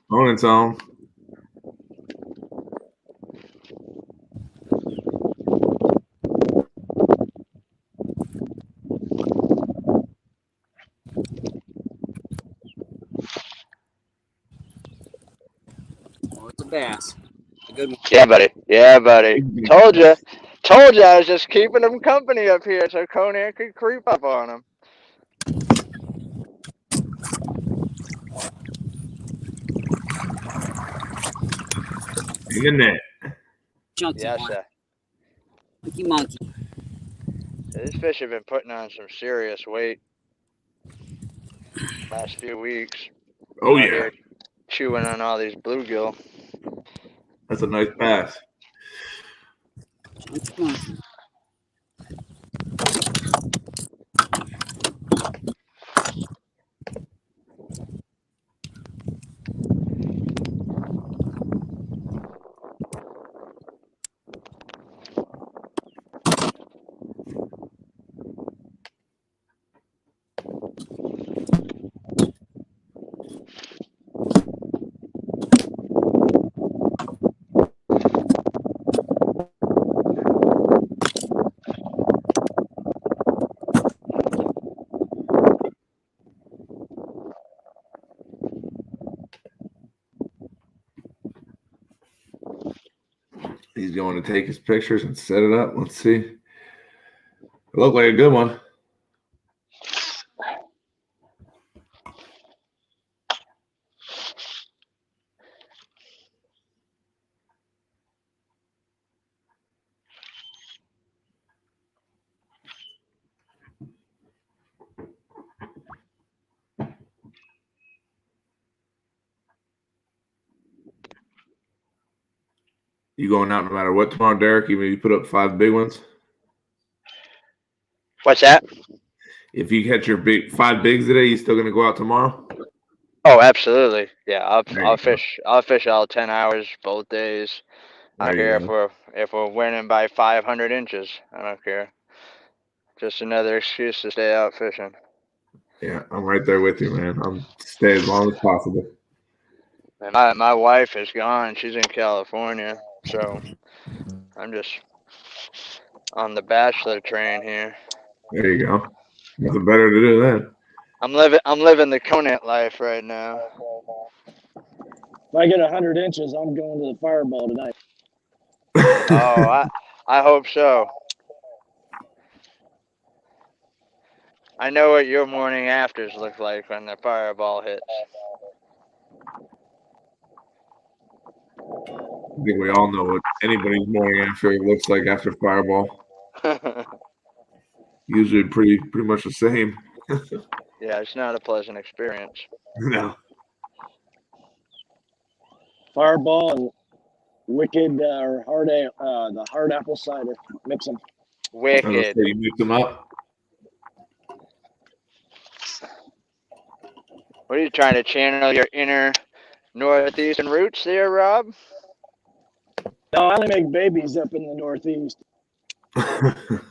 A: On its own.
D: Oh, it's a bass. A good one.
E: Yeah, buddy. Yeah, buddy. Told you. Told you I was just keeping them company up here so Conan could creep up on him.
A: In the net.
D: Chunky
E: Yes,
D: one.
E: sir.
D: Monkey.
E: These fish have been putting on some serious weight last few weeks.
A: Oh
E: Out
A: yeah.
E: here chewing on all these bluegill.
A: That's a nice bass.
D: Chunky monkey.
A: He's going to take his pictures and set it up. Let's see. It looked like a good one. You going out no matter what tomorrow, Derek? Even if you put up 5 big ones?
E: What's that?
A: If you catch your 5 bigs today, you still going to go out tomorrow?
E: Oh, absolutely. Yeah,
A: There you
E: I'll
A: go.
E: fish. I'll fish all 10 hours both days. I don't
A: There you
E: care if we're winning by 500 inches. I don't care. Just another excuse to stay out fishing.
A: Yeah, I'm right there with you, man. I'm stay as long as possible.
E: And my wife is gone. She's in California, so I'm just on the bachelor train here.
A: There you go. Nothing better to do then.
E: I'm living the Conant life right now.
F: If I get 100 inches, I'm going to the Fireball tonight.
E: Oh, I hope so. I know what your morning afters look like when the fireball hits.
A: I think we all know what anybody's morning after looks like after Fireball. Usually pretty much the same.
E: Yeah, it's not a pleasant experience.
A: No.
F: Fireball and Wicked or the hard apple cider. Mix them.
A: I was gonna
E: Wicked.
A: say, you mix them up.
E: What are you trying to channel your inner northeastern roots there, Rob?
F: No, I only make babies up in the Northeast. It's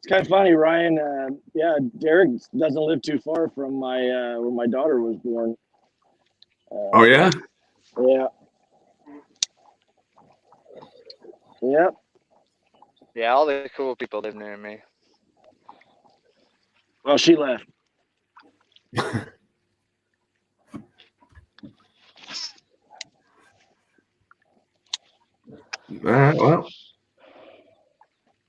F: kind of funny, Ryan. Yeah, Derek doesn't live too far from where my daughter was born.
A: Oh yeah?
F: Yeah. Yep.
E: Yeah, all the cool people live near me.
F: Well, she left.
A: Well,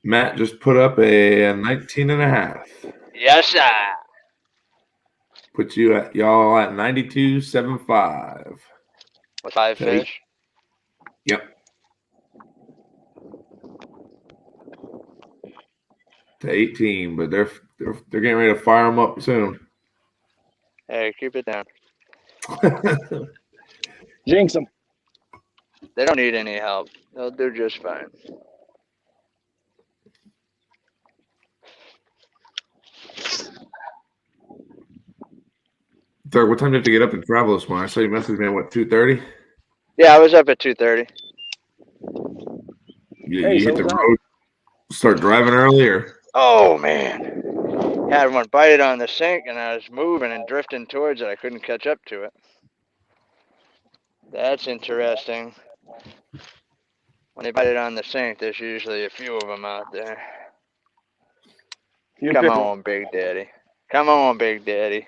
A: Matt just put up a 19 and a half.
E: Yes, sir.
A: Put you at y'all at 92.75.
E: With 5
A: Okay.
E: fish.
A: Yep. To 18, but they're getting ready to fire them up soon.
E: Hey, keep it down.
F: Jinx them.
E: They don't need any help. They'll do just fine.
A: Doug, what time do you have to get up and travel this morning? I saw you messaged me at what, 2:30?
E: Yeah, I was up at 2:30.
A: You
F: Hey,
A: hit
F: so
A: the
F: was I.
A: road, start driving early, or
E: Oh, man. Had one bite it on the sink, and I was moving and drifting towards it. I couldn't catch up to it. That's interesting. When they bite it on the sink, there's usually a few of them out there. Come on, Big Daddy. Come on, Big Daddy.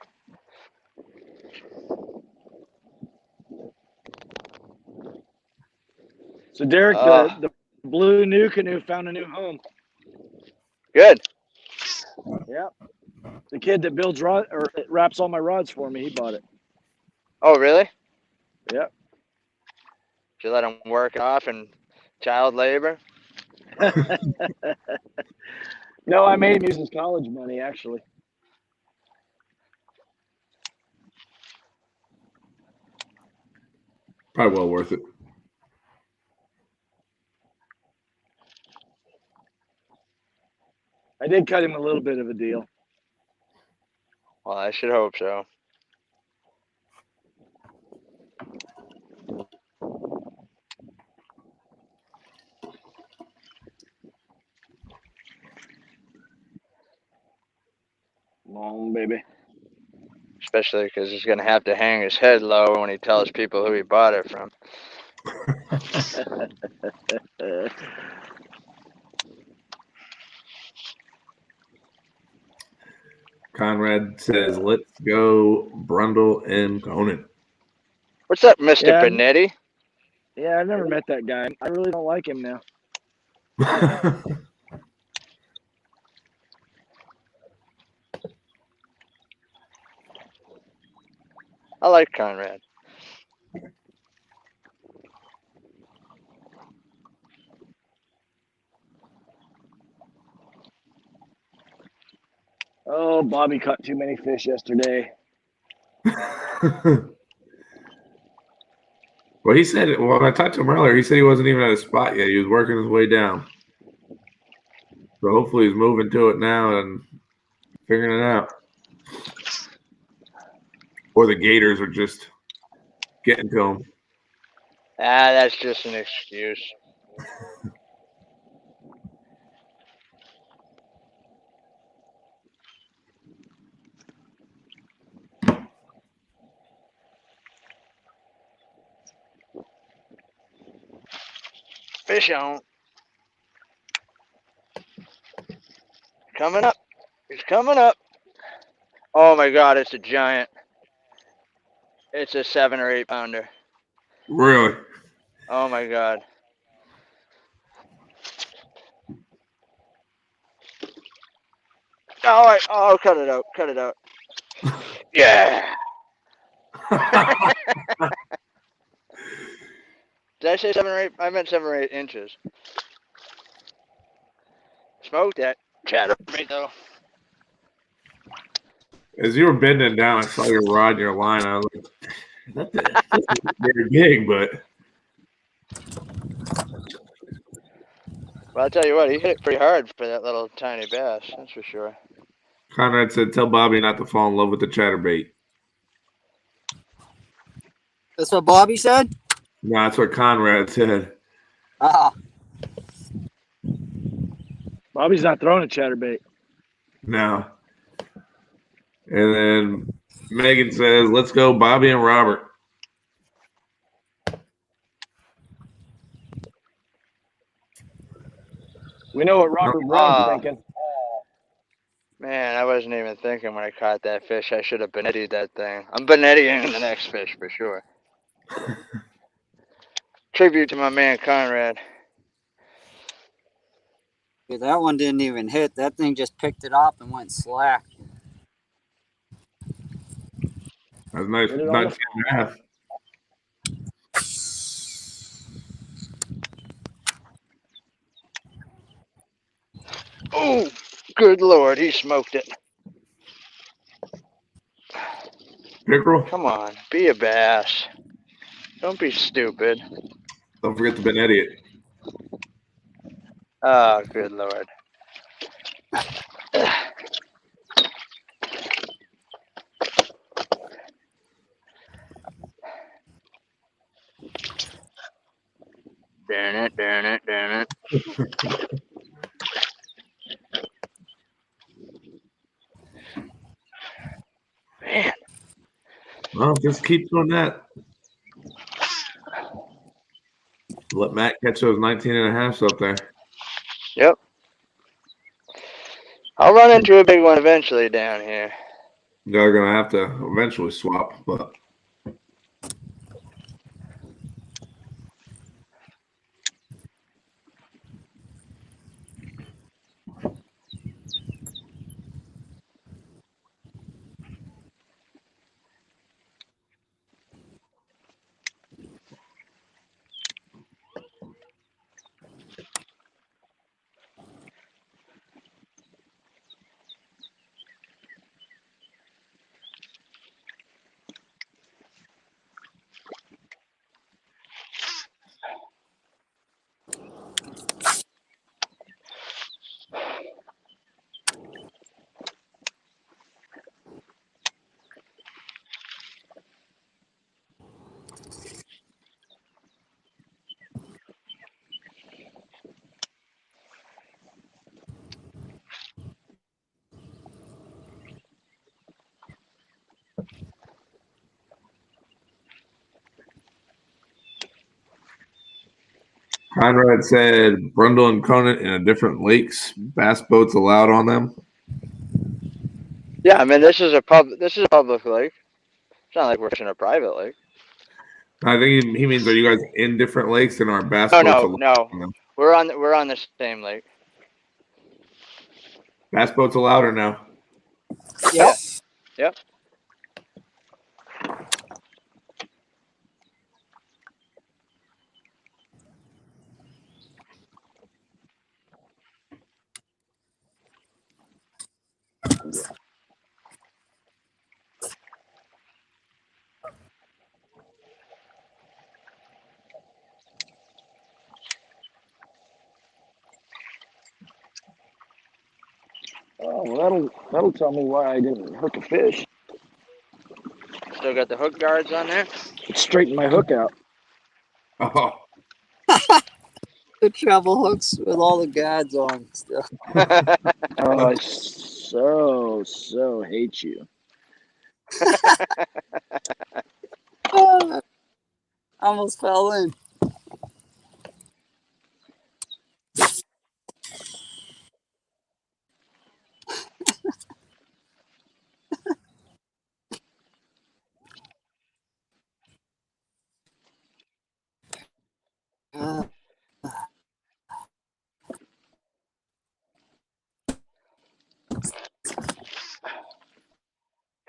F: So Derek,
E: Ah.
F: the blue new canoe found a new home.
E: Good.
F: Yep. The kid that builds wraps all my rods for me, he bought it.
E: Oh, really?
F: Yep.
E: Did you let him work off in child labor?
F: No, I made him use his college money, actually.
A: probably well worth it.
F: I did cut him a little bit of a deal.
E: Well, I should hope so.
F: Come on, baby.
E: Especially because he's going to have to hang his head low when he tells people who he bought it from.
A: Conrad says, "Let's go, Brundle and Conan."
E: What's up, Mr.
F: Yeah.
E: Benetti?
F: Yeah, I've never met that guy. I really don't like him now.
E: I like Conrad.
F: Oh, Bobby caught too many fish yesterday.
A: Well, he said, when I talked to him earlier, he said he wasn't even at a spot yet. He was working his way down. So hopefully he's moving to it now and figuring it out. Or the Gators are just getting to him.
E: Ah, that's just an excuse. Fish on. Coming up. He's coming up. Oh my God, it's a giant. It's a 7 or 8 pounder.
A: Really?
E: Oh my God. Oh, cut it out. Cut it out. Yeah. Did I say 7 or 8? I meant 7 or 8 inches. Smoked that chatterbait though.
A: As you were bending down, I saw your rod, your line. I was like, that's very big, but
E: Well, I'll tell you what, he hit it pretty hard for that little tiny bass. That's for sure.
A: Conrad said, "Tell Bobby not to fall in love with the chatterbait."
D: That's what Bobby said?
A: No, that's what Conrad said.
D: Ah,
F: Bobby's not throwing a chatterbait.
A: No. And then Megan says, "Let's go, Bobby and Robert."
F: We know what Robert Brown's thinking.
E: Man, I wasn't even thinking when I caught that fish. I should have Benetti'd that thing. I'm Benettiing the next fish for sure. Tribute to my man Conrad.
D: yeah, that one didn't even hit. That thing just picked it up and went slack.
A: That's nice.
F: Get it on
A: 19 and a half.
E: Oh, good Lord, he smoked it.
A: Pickerel.
E: Come on, be a bass. Don't be stupid.
A: Don't forget to Benetti it.
E: Oh, good Lord. Darn it. Man,
A: Well, just keep doing that. Let Matt catch those 19 and a halves up there.
E: yep. I'll run into a big one eventually down here.
A: They're going to have to eventually swap, but Conrad said Brundle and Conant in a different lakes. Bass boats allowed on them.
E: Yeah, I mean this is a public lake. It's not like we're fishing a private lake.
A: I think he means, are you guys in different lakes and are bass
E: No,
A: boats
E: no,
A: allowed
E: no.
A: on them?
E: We're on the same lake.
A: Bass boats allowed or no?
D: Yep.
E: Yep.
F: Oh, well, that'll tell me why I didn't hook a fish.
E: Still got the hook guards on there.
F: Straighten my hook out.
A: Oh,
D: The travel hooks with all the guards on still.
F: Oh, I so hate you.
D: Almost fell in.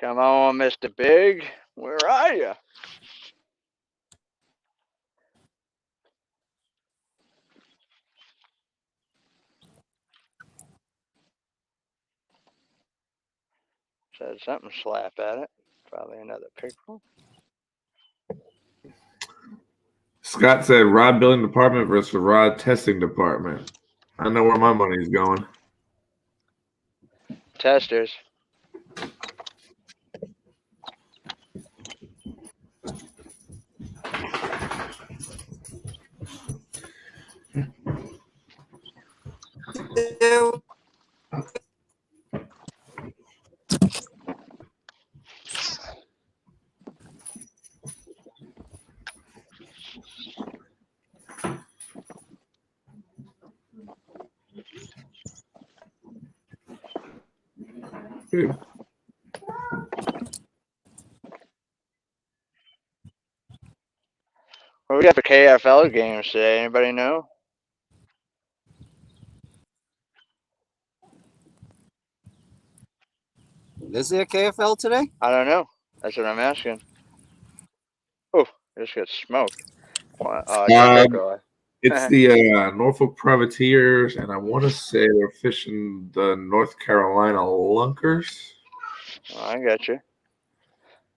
E: Come on, Mr. Big. Where are you? Said something slap at it. Probably another pickerel.
A: Scott said rod building department versus rod testing department. I know where my money's going.
E: Testers.
A: Dude,
E: What we got for KFL games today? Anybody know?
D: Is there KFL today?
E: I don't know. That's what I'm asking. Oh, just got smoked.
A: Um, it's the Norfolk Privateers, and I want to say they're fishing the North Carolina Lunkers.
E: Oh, I got you.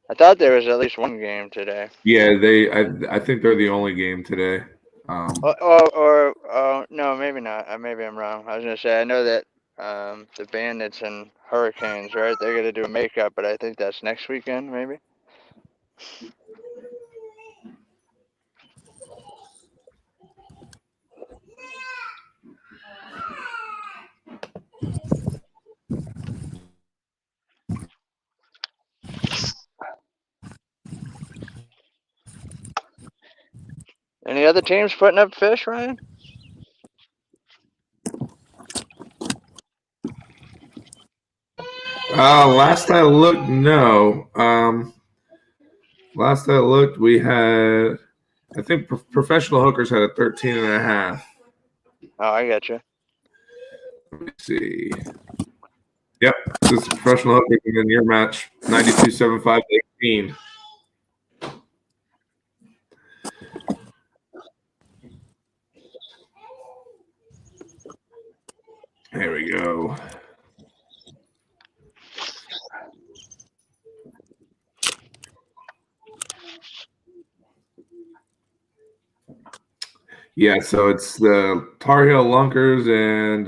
E: I thought there was at least one game today.
A: Yeah, I think they're the only game today.
E: No, maybe not. Maybe I'm wrong. I was gonna say I know that the Bandits and Hurricanes, right? They're gonna do a makeup, but I think that's next weekend, maybe. Any other teams putting up fish, Ryan?
A: Last I looked, no. Last I looked, we had, I think professional hookers had a 13 and a half.
E: Oh, I got you.
A: Let me see. Yep, this is professional hookers and then your match, 92.75 18. There we go. Yeah, so it's the Tar Heel Lunkers and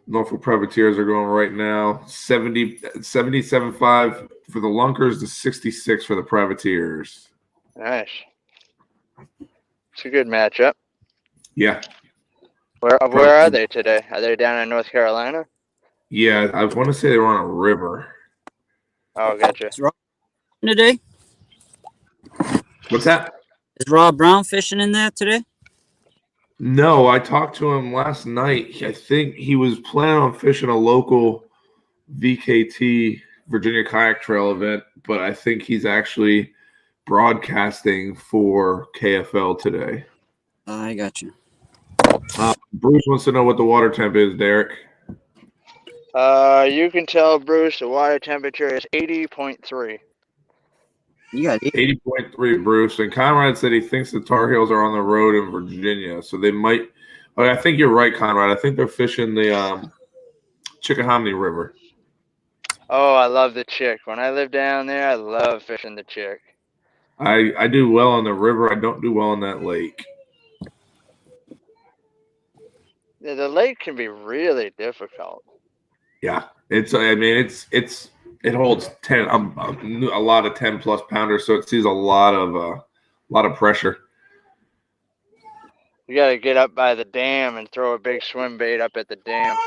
A: Norfolk Privateers are going right now. 77.5 for the Lunkers to 66 for the Privateers.
E: Nice. It's a good matchup.
A: Yeah.
E: Where are they today? Are they down in North Carolina?
A: Yeah, I want to say they were on a river.
E: Oh, gotcha.
D: Is Rob today?
A: What's that?
D: Is Rob Brown fishing in there today?
A: No, I talked to him last night. I think he was planning on fishing a local VKT Virginia Kayak Trail event, but I think he's actually broadcasting for KFL today.
D: I got you.
A: Bruce wants to know what the water temp is, Derek.
E: You can tell Bruce the water temperature is 80.3.
D: You got
A: 80.3, Bruce. And Conrad said he thinks the Tar Heels are on the road in Virginia, so they might. I think you're right, Conrad. I think they're fishing the Chickahominy River.
E: Oh, I love the Chick. When I lived down there, I love fishing the Chick.
A: I do well on the river. I don't do well on that lake.
E: Yeah, the lake can be really difficult.
A: Yeah, it holds 10 a lot of 10+ pounders, so it sees a lot of pressure.
E: You got to get up by the dam and throw a big swim bait up at the dam.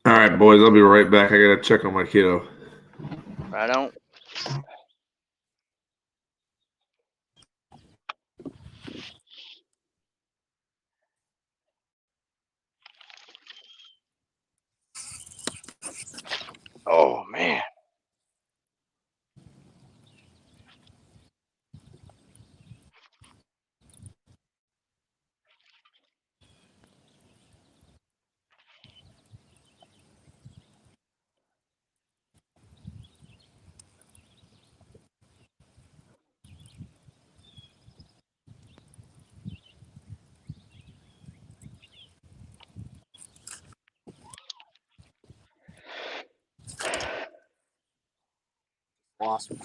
A: All right, boys, I'll be right back. I gotta check on my kiddo.
E: I don't. Oh, man.
D: Lost me.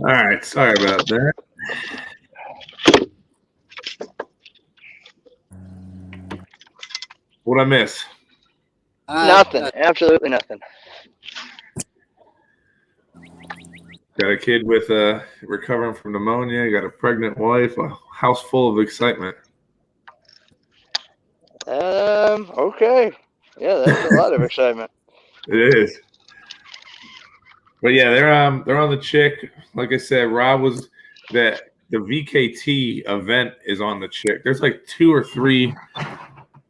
A: All right, sorry about that. What'd I miss?
E: Nothing. Absolutely nothing.
A: Got a kid with recovering from pneumonia. Got a pregnant wife. A house full of excitement.
E: Okay. Yeah, that's a lot of excitement.
A: It is. But yeah, they're on the Chick. Like I said, Rob was the VKT event is on the Chick. There's like 2 or 3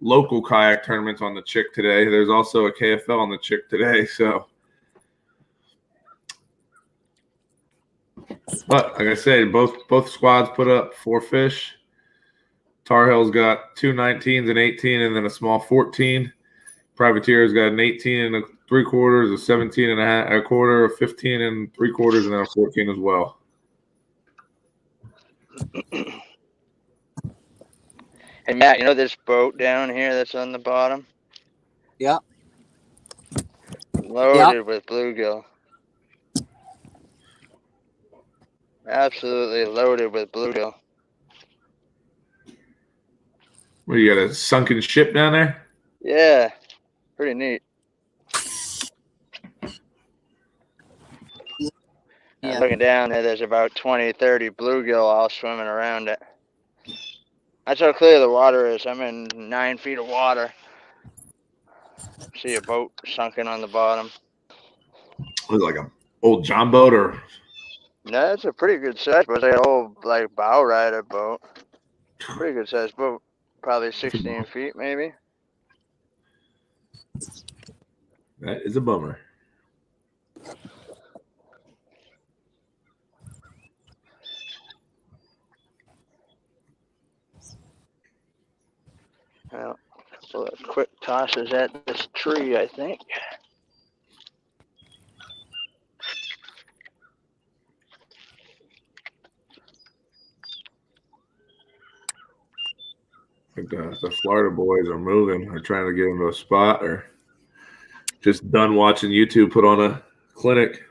A: local kayak tournaments on the Chick today. There's also a KFL on the Chick today. So, but like I said, both squads put up 4 fish. Tar Heels got 2 19s and 18, and then a small 14. Privateers got an 18 and 3/4, a 17 and a quarter, a 15 and 3/4, and then a 14 as well.
E: Hey, Matt, you know this boat down here that's on the bottom?
D: Yeah.
E: Loaded with bluegill. Absolutely loaded with bluegill.
A: What, you got a sunken ship down there?
E: Yeah. Pretty neat.
D: Yeah.
E: Looking down there, there's about 20, 30 bluegill all swimming around it. That's how clear the water is. I'm in 9 feet of water. See a boat sunken on the bottom.
A: Was it like a old John boat or?
E: No, that's a pretty good size boat. It's like an old bow rider boat. Pretty good size boat. Probably 16 feet maybe.
A: That is a bummer.
E: Well, a couple of quick tosses at this tree, I think.
A: I think the Florida boys are moving. They're trying to get into a spot, or just done watching YouTube put on a clinic.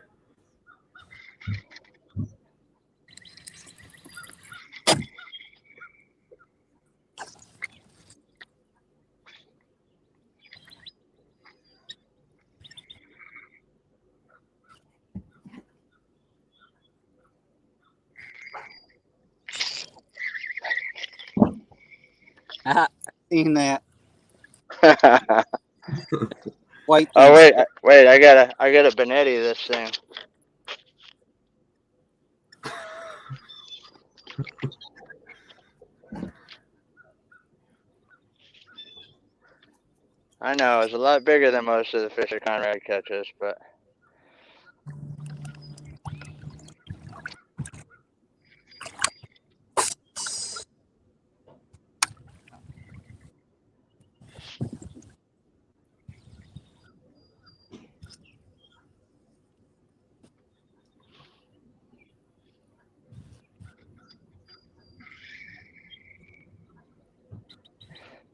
D: Seen that. white
E: Oh
D: things.
E: wait, I gotta Benetti this thing. I know it's a lot bigger than most of the fish that Conrad catches, but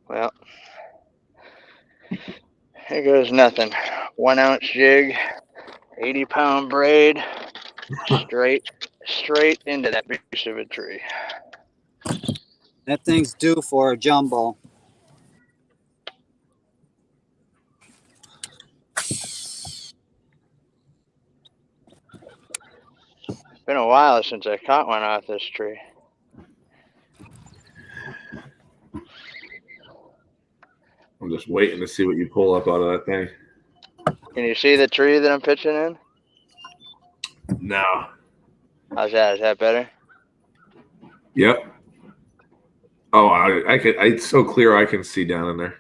E: well, here goes nothing. 1 ounce jig, 80-pound braid, straight into that piece of a tree.
D: That thing's due for a jumbo.
E: Been a while since I caught one off this tree.
A: I'm just waiting to see what you pull up out of that thing.
E: Can you see the tree that I'm pitching in?
A: No.
E: How's that? Is that better?
A: Yep. Oh, I can. It's so clear. I can see down in there.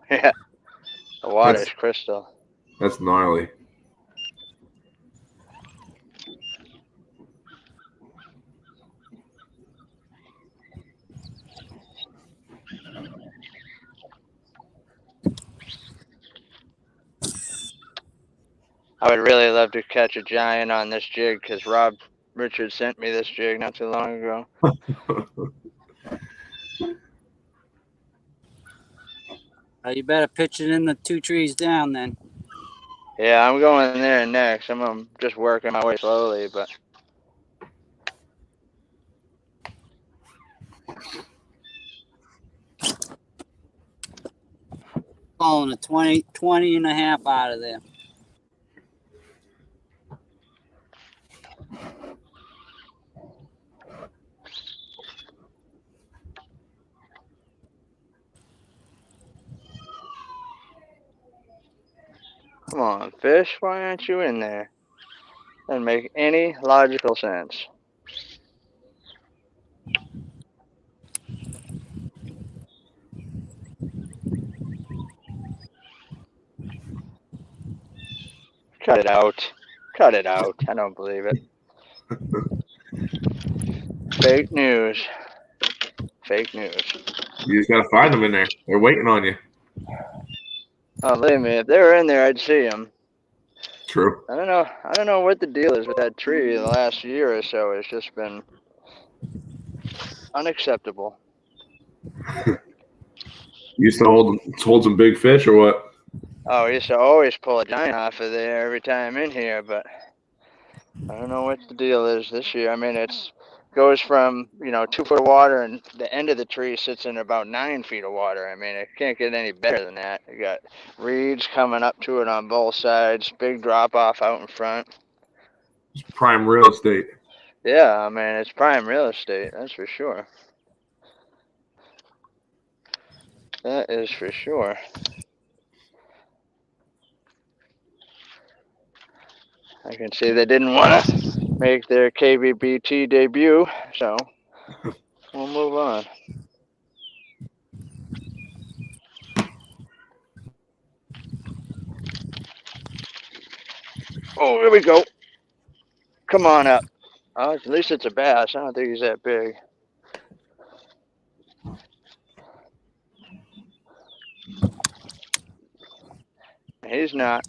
E: Yeah. The water's crystal.
A: That's gnarly.
E: I would really love to catch a giant on this jig because Rob Richards sent me this jig not too long ago.
D: You better pitch it in the 2 trees down then.
E: Yeah, I'm going there next. I'm just working my way slowly, but
D: Pulling a 20 and a half out of there.
E: come on, fish. Why aren't you in there? Doesn't make any logical sense. Cut it out. Cut it out. I don't believe it. Fake news. Fake news.
A: You just gotta find them in there. They're waiting on you.
E: Oh, believe me, if they were in there, I'd see them.
A: True.
E: I don't know what the deal is with that tree the last year or so. It's just been unacceptable.
A: You used to hold some big fish or what?
E: Oh, we used to always pull a giant off of there every time in here, but I don't know what the deal is this year. I mean, it's goes from 2 foot of water, and the end of the tree sits in about 9 feet of water. I mean, it can't get any better than that. You got reeds coming up to it on both sides, big drop off out in front.
A: It's prime real estate.
E: Yeah, I mean, it's prime real estate, that's for sure. That is for sure. I can see they didn't want to make their KBBT debut, so we'll move on. Oh, here we go. Come on up. Oh, at least it's a bass. I don't think he's that big. He's not.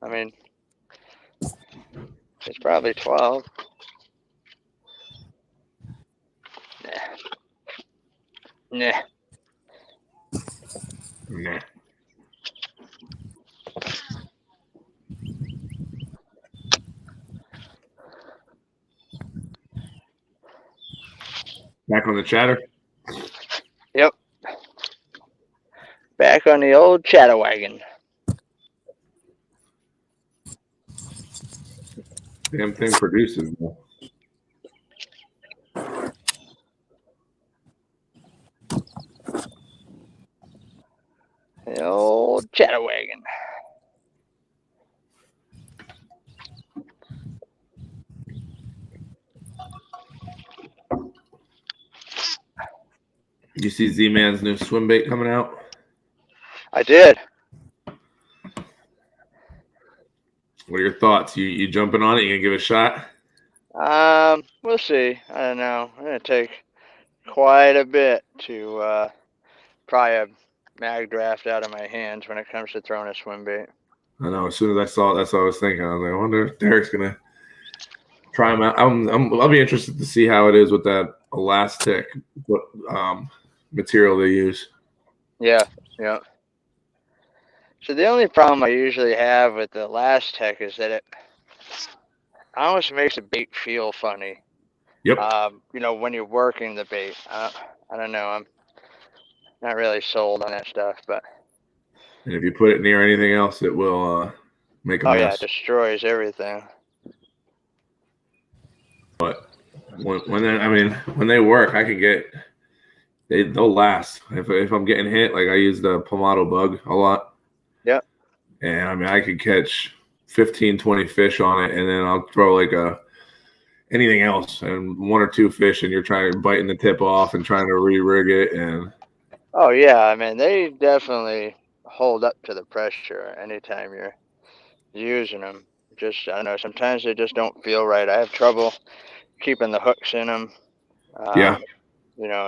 E: I mean, it's probably 12. Nah.
A: Nah. Back on the chatter.
E: Yep. Back on the old chatterwagon.
A: Damn thing produces.
E: The old Chatterwagon.
A: You see Z-Man's new swim bait coming out?
E: I did.
A: What are your thoughts? You jumping on it? You gonna give it a shot?
E: We'll see. I don't know. I'm gonna take quite a bit to pry a mag draft out of my hands when it comes to throwing a swim bait.
A: I know. As soon as I saw it, that's what I was thinking. I was like, I wonder if Derek's gonna try them out. I'll be interested to see how it is with that elastic material they use.
E: Yeah. So the only problem I usually have with the Last Tech is that it almost makes the bait feel funny.
A: Yep.
E: When you're working the bait. I don't know. I'm not really sold on that stuff, but
A: And if you put it near anything else, it will make a mess.
E: it destroys everything.
A: But when they work, I can get they'll last. If I'm getting hit, like I use the Pomado bug a lot.
E: Yep.
A: And I could catch 15, 20 fish on it, and then I'll throw like anything else and 1 or 2 fish, and you're biting the tip off and trying to re-rig it. And
E: Oh yeah, I mean they definitely hold up to the pressure anytime you're using them. Just I don't know. Sometimes they just don't feel right. I have trouble keeping the hooks in them.
A: Yeah.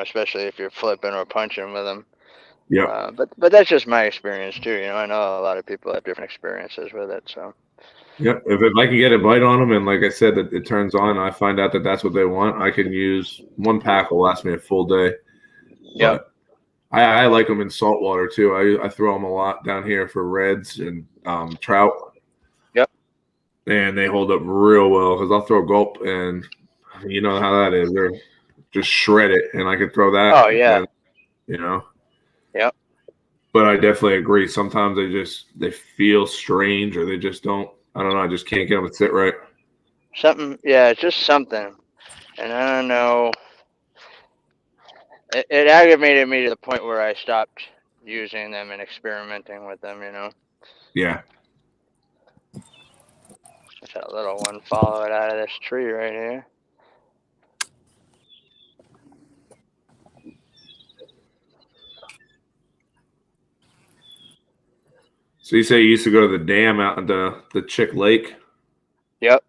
E: Especially if you're flipping or punching with them.
A: yeah,
E: But that's just my experience too. I know a lot of people have different experiences with it. So
A: yeah. If I can get a bite on them, and like I said, that it turns on, I find out that that's what they want. I can use 1 pack will last me a full day.
E: Yep.
A: But I like them in salt water too. I throw them a lot down here for reds and trout.
E: Yep.
A: And they hold up real well because I'll throw gulp, and you know how that is. They're just shred it, and I can throw that.
E: Oh yeah.
A: And,
E: Yep.
A: But I definitely agree. Sometimes they feel strange, or they just don't. I don't know. I just can't get them to sit right.
E: Something. Yeah, it's just something. And I don't know. It aggravated me to the point where I stopped using them and experimenting with them.
A: Yeah.
E: Let's that little one follow it out of this tree right here.
A: So you say you used to go to the dam out at the Chick Lake?
E: Yep.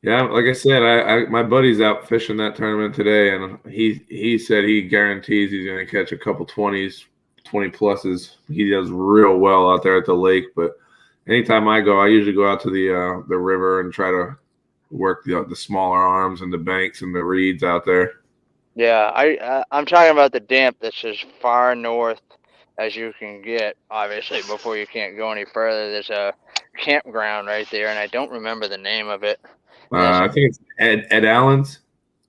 A: Yeah, like I said, my buddy's out fishing that tournament today, and he said he guarantees he's going to catch a couple 20s, 20 pluses. He does real well out there at the lake. But anytime I go, I usually go out to the river and try to work the smaller arms and the banks and the reeds out there.
E: Yeah, I'm talking about the dam that's as far north as you can get. Obviously, before you can't go any further, there's a campground right there, and I don't remember the name of it.
A: I think it's Ed Allen's.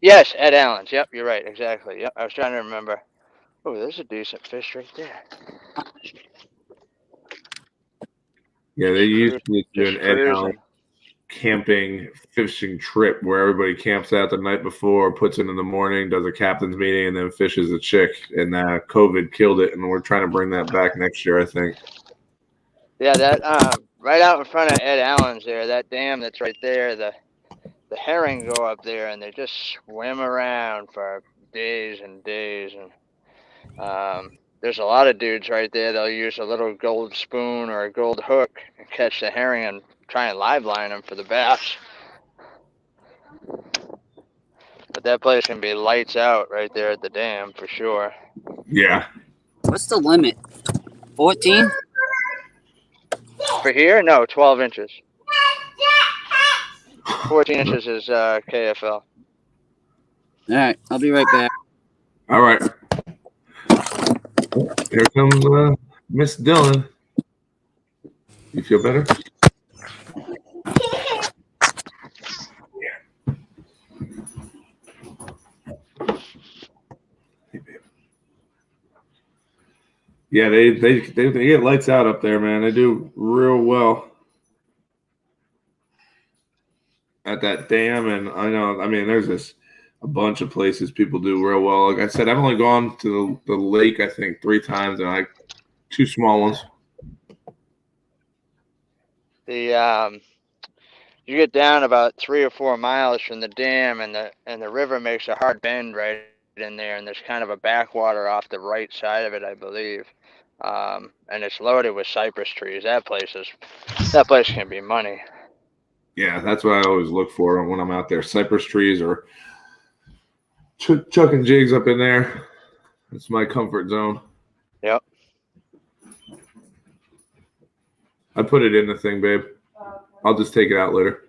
E: Yes, Ed Allen's. Yep, you're right. Exactly. Yep, I was trying to remember. Oh, there's a decent fish right there.
A: Yeah, they used to do an Ed
E: cruising.
A: Allen camping fishing trip where everybody camps out the night before, puts it in the morning, does a captain's meeting, and then fishes a chick. And COVID killed it, and we're trying to bring that back next year, I think.
E: Yeah, that right out in front of Ed Allen's there, that dam that's right there, the herring go up there and they just swim around for days and days. And there's a lot of dudes right there. They'll use a little gold spoon or a gold hook and catch the herring and try and live line them for the bass. But that place can be lights out right there at the dam for sure.
A: Yeah.
D: What's the limit? 14?
E: For here? No, 12 inches. 14 inches is KFL.
D: All right, I'll be right back.
A: All right. Here comes Miss Dillon. You feel better? Yeah, they get lights out up there, man. They do real well at that dam, and I know. I mean, there's this a bunch of places people do real well. Like I said, I've only gone to the lake, I think, 3 times, and 2 small ones.
E: The you get down about 3 or 4 miles from the dam, and the river makes a hard bend right in there, and there's kind of a backwater off the right side of it, I believe. And it's loaded with cypress trees. That place can be money.
A: Yeah, that's what I always look for when I'm out there. Cypress trees or chucking jigs up in there. It's my comfort zone.
E: Yep.
A: I put it in the thing, babe. I'll just take it out later.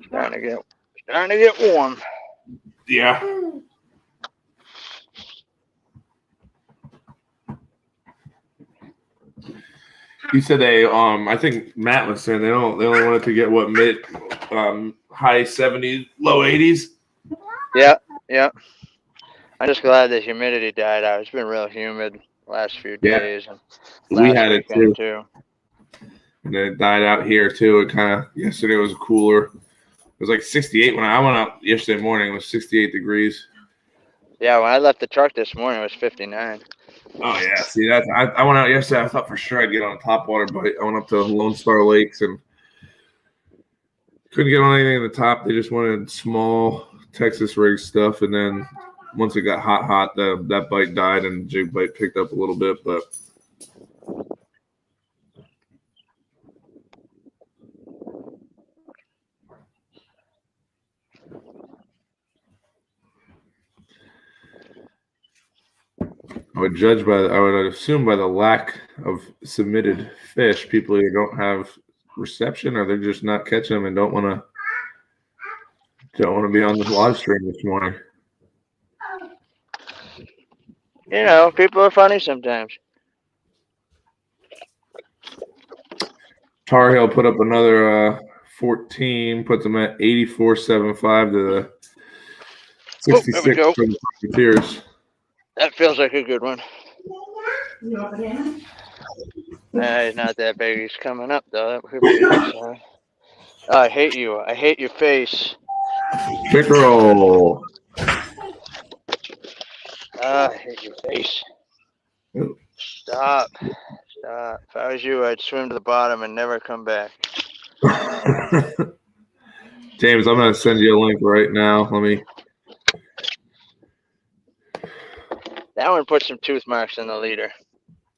E: Starting to get warm.
A: Yeah. You said I think Matt was saying they only wanted to get what high 70s, low 80s.
E: Yeah. I'm just glad the humidity died out. It's been real humid last few days. And
A: we had it too. And then it died out here too. It kind of yesterday was cooler. It was like 68 when I went out yesterday morning. It was 68 degrees.
E: Yeah, when I left the truck this morning, it was 59.
A: Oh yeah, see that I went out yesterday. I thought for sure I'd get on a topwater bite. I went up to Lone Star Lakes and couldn't get on anything at the top. They just wanted small Texas rig stuff, and then once it got hot, that bite died and jig bite picked up a little bit, but. I would assume by the lack of submitted fish, people either don't have reception or they're just not catching them and don't want to be on the live stream this morning.
E: You know, people are funny sometimes.
A: Tar Heel put up another 14, puts them at 84.75 to the 66 from the Profiteers.
E: That feels like a good one. He's not that big. He's coming up, though. That could be a nice one. Oh, I hate you. I hate your face.
A: Pickerel.
E: I hate your face.
A: Ooh.
E: Stop. If I was you, I'd swim to the bottom and never come back.
A: James, I'm going to send you a link right now. Let me.
E: That one put some tooth marks in the leader.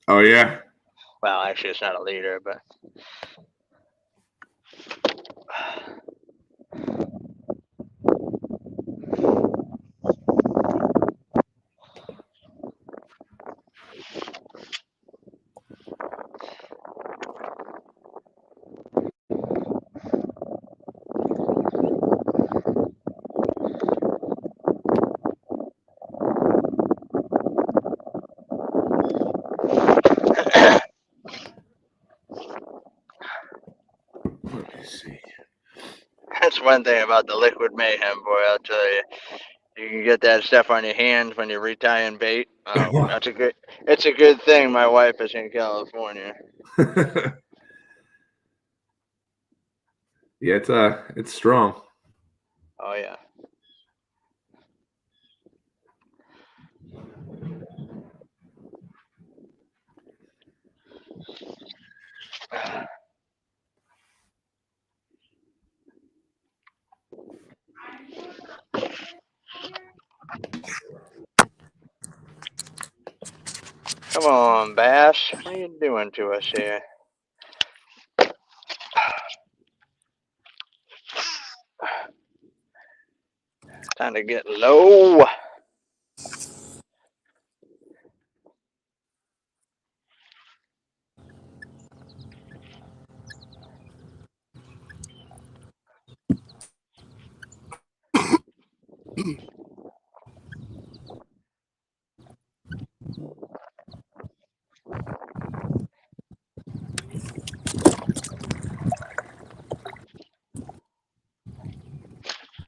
A: Oh, yeah?
E: Well, actually, it's not a leader, but.
A: Let me see.
E: That's one thing about the liquid mayhem, boy. I'll tell you. You can get that stuff on your hands when you're retying bait. It's a good thing my wife is in California.
A: Yeah, it's strong.
E: Oh yeah. Come on, Bass. What are you doing to us here? Time to get low.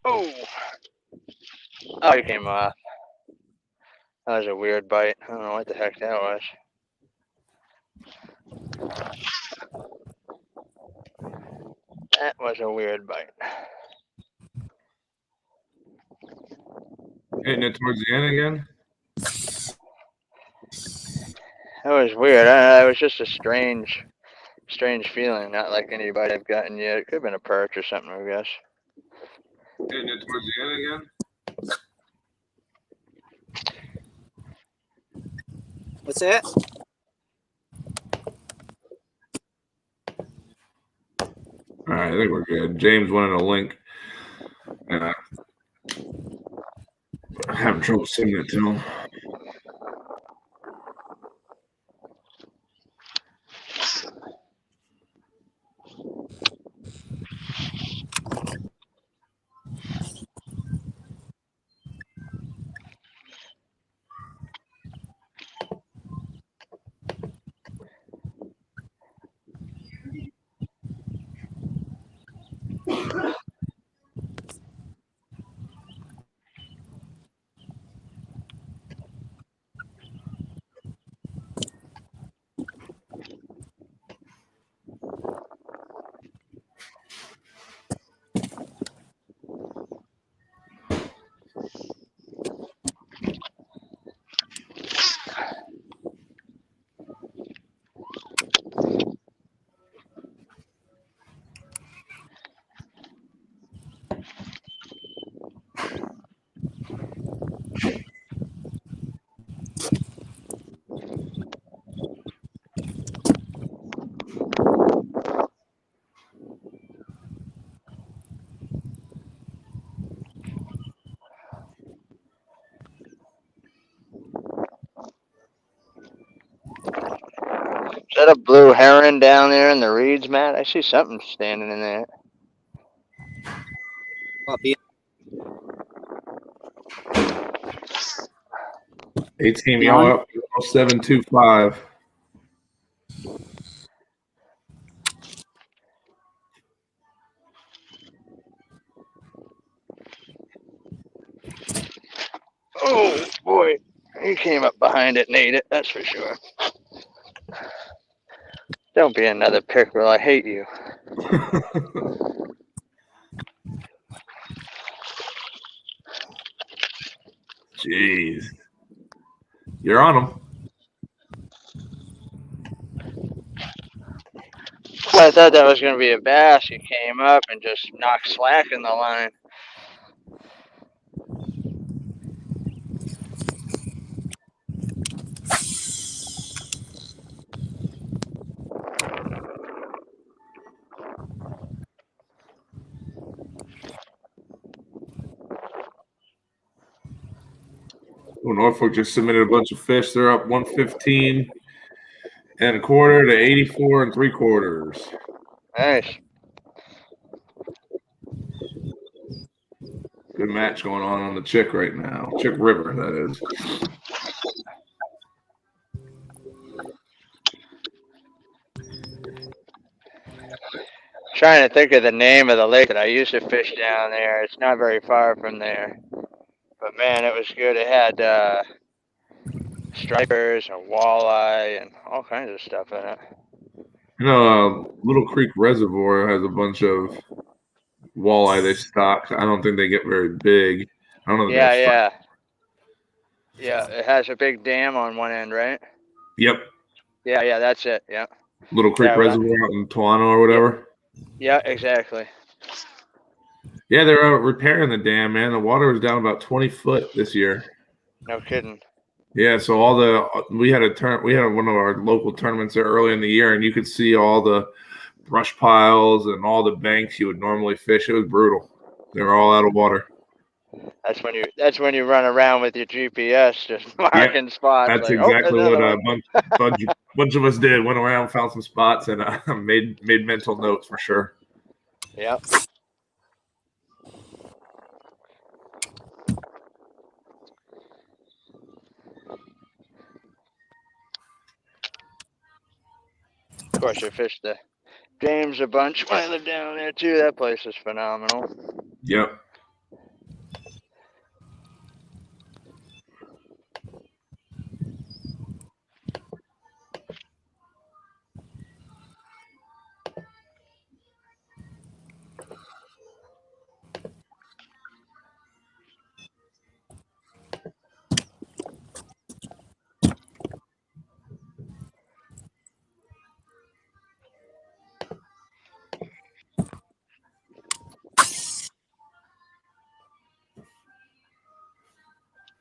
E: Oh, oh, he came off. That was a weird bite. I don't know what the heck that was. That was a weird bite.
A: Hitting it towards the end again.
E: That was weird. It was just a strange feeling. Not like any bite I've gotten yet. It could have been a perch or something, I guess.
A: Hitting it towards the end again.
D: What's that?
A: All right, I think we're good. James wanted a link, and I'm having trouble sending it to him.
E: Is that a blue heron down there in the reeds, Matt? I see something standing in there.
D: Well, be
A: 18 y'all up 725.
E: Oh boy, he came up behind it and ate it. That's for sure. Don't be another pickerel. I hate you.
A: Jeez. You're on them.
E: I thought that was going to be a bass. He came up and just knocked slack in the line.
A: Well, Norfolk just submitted a bunch of fish. They're up 115 and a quarter to 84 and 3/4.
E: Nice.
A: Good match going on the Chick right now. Chick River, that is.
E: Trying to think of the name of the lake that I used to fish down there. It's not very far from there. But man, it was good. It had stripers and walleye and all kinds of stuff in it.
A: You know, Little Creek Reservoir has a bunch of walleye they stock. I don't think they get very big. I don't know. If they have
E: Yeah. Yeah, it has a big dam on one end, right?
A: Yep.
E: Yeah, that's it. Yeah.
A: Little Creek
E: Yeah, right.
A: Reservoir out in Toano or whatever.
E: Yeah, exactly.
A: Yeah, they're repairing the dam, man. The water was down about 20 foot this year.
E: No kidding.
A: Yeah, so we had one of our local tournaments there early in the year, and you could see all the brush piles and all the banks you would normally fish. It was brutal. They were all out of water.
E: That's when you run around with your GPS just marking spots.
A: That's
E: like,
A: exactly what
E: a
A: a bunch of us did. Went around, found some spots, and made mental notes for sure.
E: Yep. Of course, I fished the James a bunch when I lived down there too. That place is phenomenal.
A: Yep.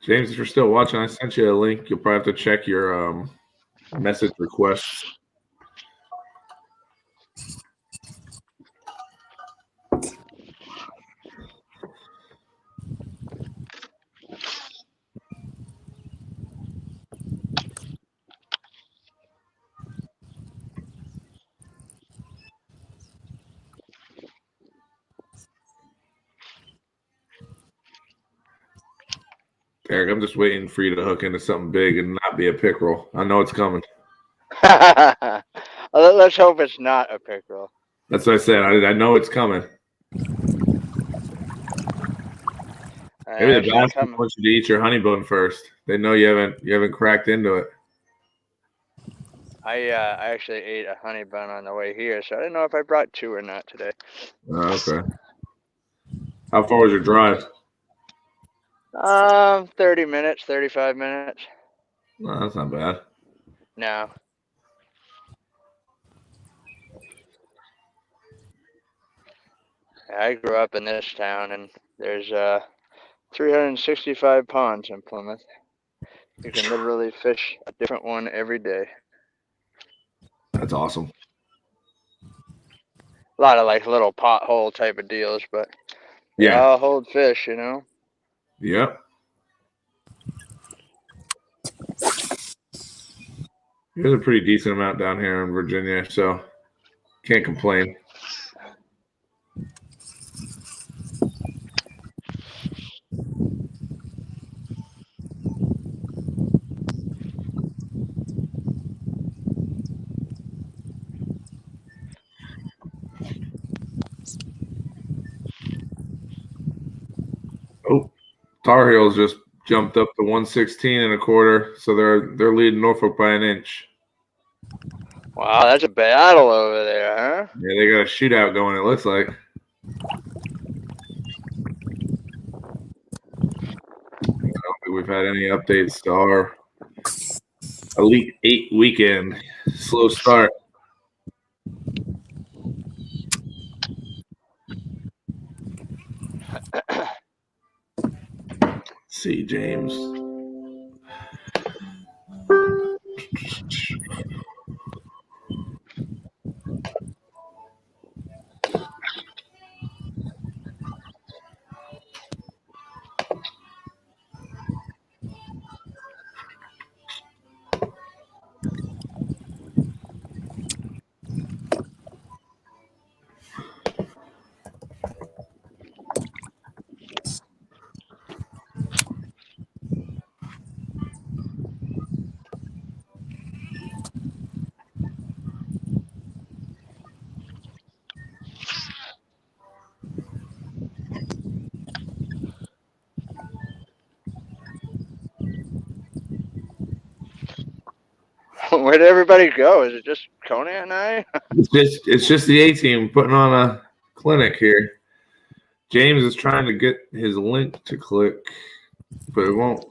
A: James, if you're still watching, I sent you a link. You'll probably have to check your message requests. Eric, I'm just waiting for you to hook into something big and not be a pickerel. I know it's coming.
E: Let's hope it's not a pickerel.
A: That's what I said. I know it's coming. Maybe the
E: Actually,
A: bass
E: coming.
A: wants you to eat your honey bun first. They know you haven't cracked into it.
E: I actually ate a honey bun on the way here, so I didn't know if I brought two or not today.
A: Oh, okay. How far was your drive?
E: 30 minutes, 35 minutes.
A: No, that's not bad.
E: No. I grew up in this town, and there's 365 ponds in Plymouth. You can literally fish a different one every day.
A: That's awesome.
E: A lot of like little pothole type of deals, but they
A: Yeah.
E: all hold fish, you know.
A: Yep. There's a pretty decent amount down here in Virginia, so can't complain. Oh, Tar Heels just jumped up to 116.25, so they're leading Norfolk by an inch.
E: Wow, that's a battle over there, huh?
A: Yeah, they got a shootout going, it looks like. I don't think we've had any updates to our Elite 8 weekend. Slow start. Let's see, James.
E: Where'd everybody go? Is it just Conan and I?
A: It's just the A team putting on a clinic here. James is trying to get his link to click, but it won't.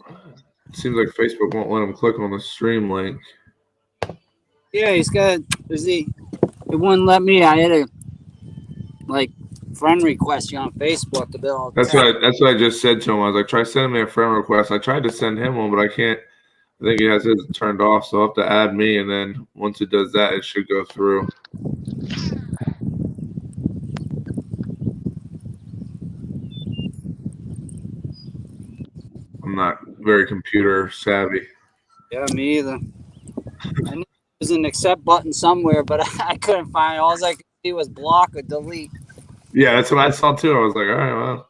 A: It seems like Facebook won't let him click on the stream link.
D: Yeah, he's got. It wouldn't let me. I had a friend request you on Facebook to be able to.
A: That's what I just said to him. I was like, try sending me a friend request. I tried to send him one, but I can't. I think he has his turned off, so I'll have to add me, and then once it does that, it should go through. I'm not very computer savvy.
D: Yeah, me either. I knew there's an accept button somewhere, but I couldn't find it. All I could see was block or delete.
A: Yeah, that's what I saw too. I was like, all right, well.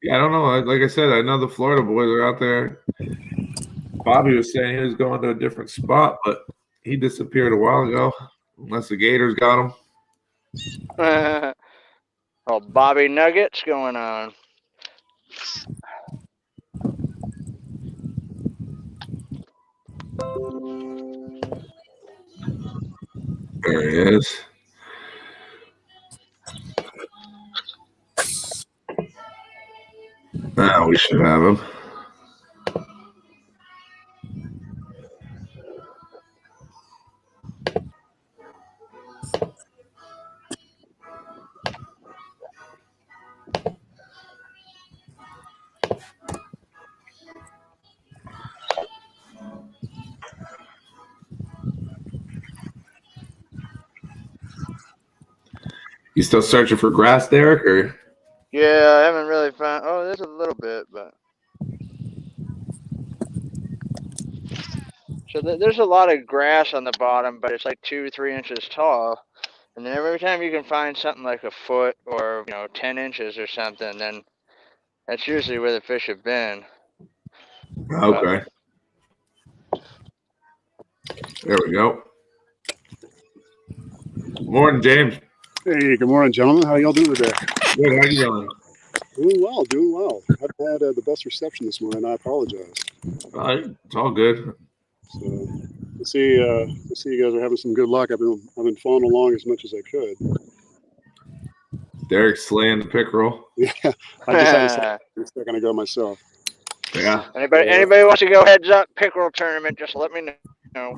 A: Yeah, I don't know. Like I said, I know the Florida boys are out there. Bobby was saying he was going to a different spot, but he disappeared a while ago. Unless the Gators got him.
E: Oh, Bobby Nuggets going on.
A: There he is. Now we should have him. You still searching for grass, Derek, or?
E: Yeah, I haven't really found. Oh, there's a little bit, but so there's a lot of grass on the bottom, but it's like 2-3 inches tall. And then every time you can find something like a foot or 10 inches or something, then that's usually where the fish have been.
A: Okay. There we go. Morning, James.
G: Hey, good morning, gentlemen. How y'all doing today?
A: Good. How you doing?
G: Doing well. I've had the best reception this morning. I apologize.
A: It's all good.
G: So, I see you guys are having some good luck. I've been following along as much as I could.
A: Derek's slaying the pickerel.
G: Yeah, I just had a second ago myself.
A: Yeah.
E: Anybody wants to go heads up pickerel tournament? Just let me know.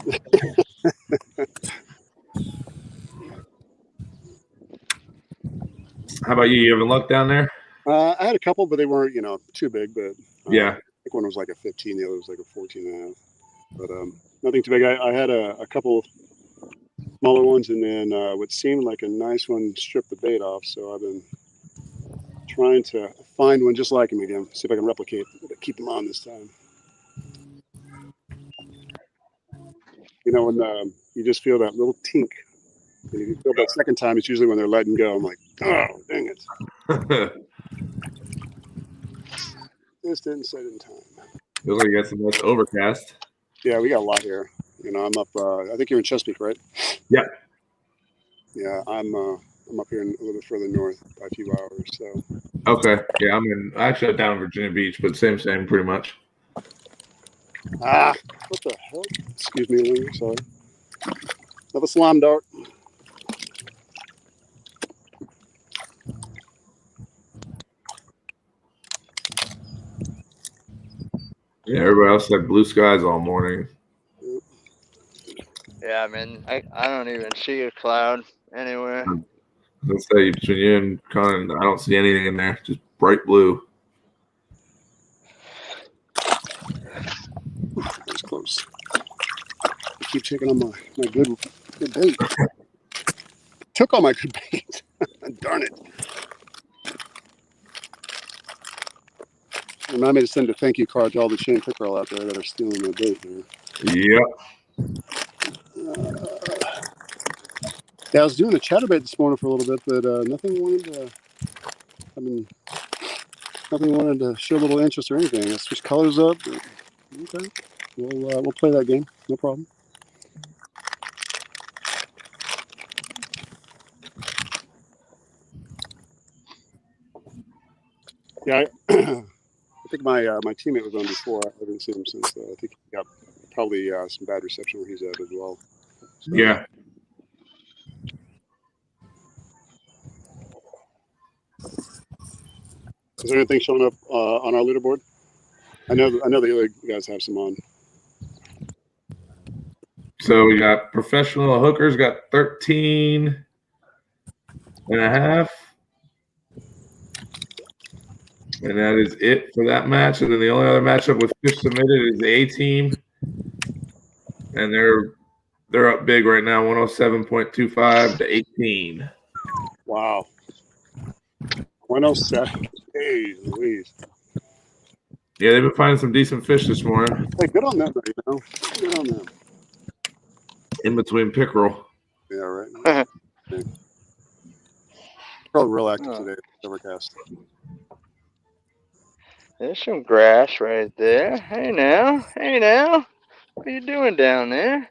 A: How about you? You having luck down there?
G: I had a couple, but they weren't too big. But
A: Yeah.
G: I think one was like a 15, the other was like a 14 and a half. But nothing too big. I had a couple smaller ones, and then what seemed like a nice one stripped the bait off. So I've been trying to find one just like him again. See if I can replicate, keep him on this time. When you just feel that little tink, and if you feel that second time, it's usually when they're letting go. I'm like, oh, dang it. This didn't set in time.
A: Looks like you got some nice overcast.
G: Yeah, we got a lot here. I'm up. I think you're in Chesapeake, right?
A: Yeah.
G: Yeah, I'm up here a little bit further north by a few hours. So.
A: Okay. Yeah, I'm down in Virginia Beach, but same, pretty much.
G: What the hell? Excuse me, Lou. Sorry. Another slime dart.
A: Yeah, everybody else had blue skies all morning.
E: Yeah, I don't even see a cloud anywhere.
A: Let's say between you and Conan, I don't see anything in there. Just bright blue.
G: That was close. I keep checking on my good bait. Took all my good bait. Darn it. Remind me to send a thank you card to all the chain pickerel out there that are stealing my bait here.
A: Yep.
G: Yeah, I was doing a chatterbait this morning for a little bit, but nothing wanted to show a little interest or anything. I switched colors up. Okay, we'll play that game. No problem. Yeah, I think my teammate was on before. I haven't seen him since. I think he got probably some bad reception where he's at as well. So,
A: Yeah.
G: Is there anything showing up on our leaderboard? I know the other guys have some on.
A: So we got professional hookers got 13 and a half. And that is it for that match. And then the only other matchup with fish submitted is the A team. And they're up big right now, 107.25 to 18.
G: Wow. 107. Hey, Louise.
A: Yeah, they've been finding some decent fish this morning.
G: Hey, good on them, Good on them.
A: In between pickerel.
G: Yeah, right. Probably real active today. Overcast.
E: There's some grass right there. Hey now. What are you doing down there?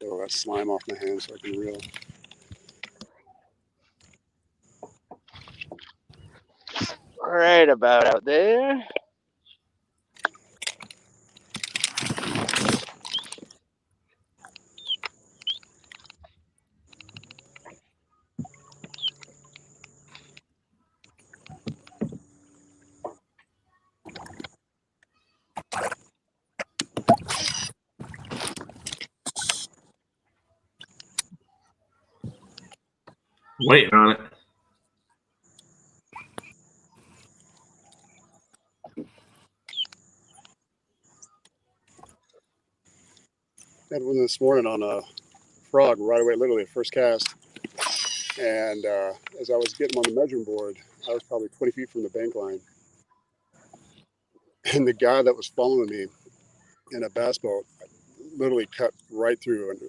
G: Oh, that slime off my hands so I can reel.
E: Right about out there.
A: Waiting on it.
G: Had one this morning on a frog right away, literally at first cast. And as I was getting on the measuring board, I was probably 20 feet from the bank line. And the guy that was following me in a bass boat literally cut right through. And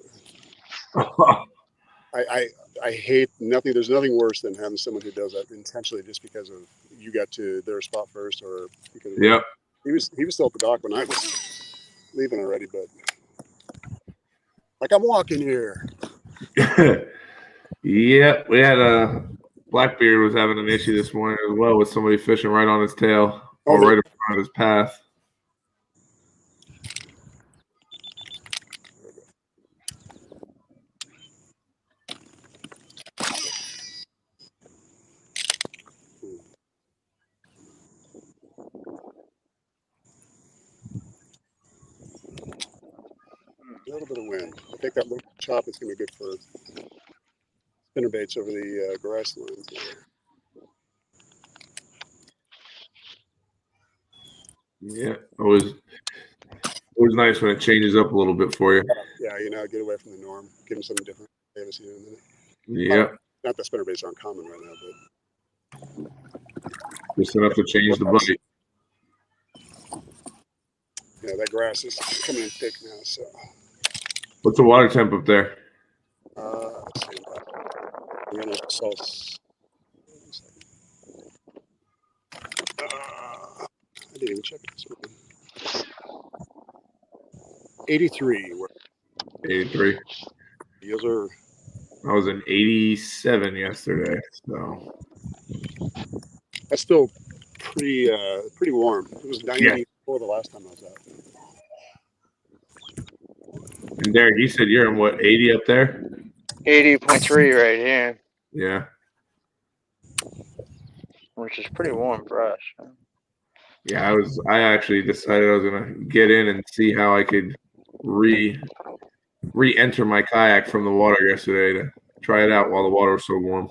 G: I hate nothing. There's nothing worse than having someone who does that intentionally just because of you got to their spot first, or because
A: Yep.
G: he was still at the dock when I was leaving already. But like, I'm walking here.
A: Yep. We had a Blackbeard was having an issue this morning as well with somebody fishing right on his tail or right in front of his path.
G: A little bit of wind. I think that little chop is going to be good for spinner baits over the grasslands.
A: Yeah. Always nice when it changes up a little bit for you.
G: Yeah, get away from the norm. Give them something different. They haven't seen in a minute.
A: Yep.
G: Not that spinner baits aren't common right now, but
A: Just enough to change the bite.
G: yeah, that grass is coming in thick now. So
A: What's the water temp up there?
G: let's see. I'm gonna salt. I didn't even check this one. 83.
A: 83.
G: Those are.
A: I was in 87 yesterday, so
G: That's still pretty warm. It was 94 the last time I was out.
A: And Derek, you said you're in what, 80 up there?
E: 80.3 right here,
A: Yeah.
E: which is pretty warm for us.
A: Yeah, I actually decided I was gonna get in and see how I could re-enter my kayak from the water yesterday to try it out while the water was so warm.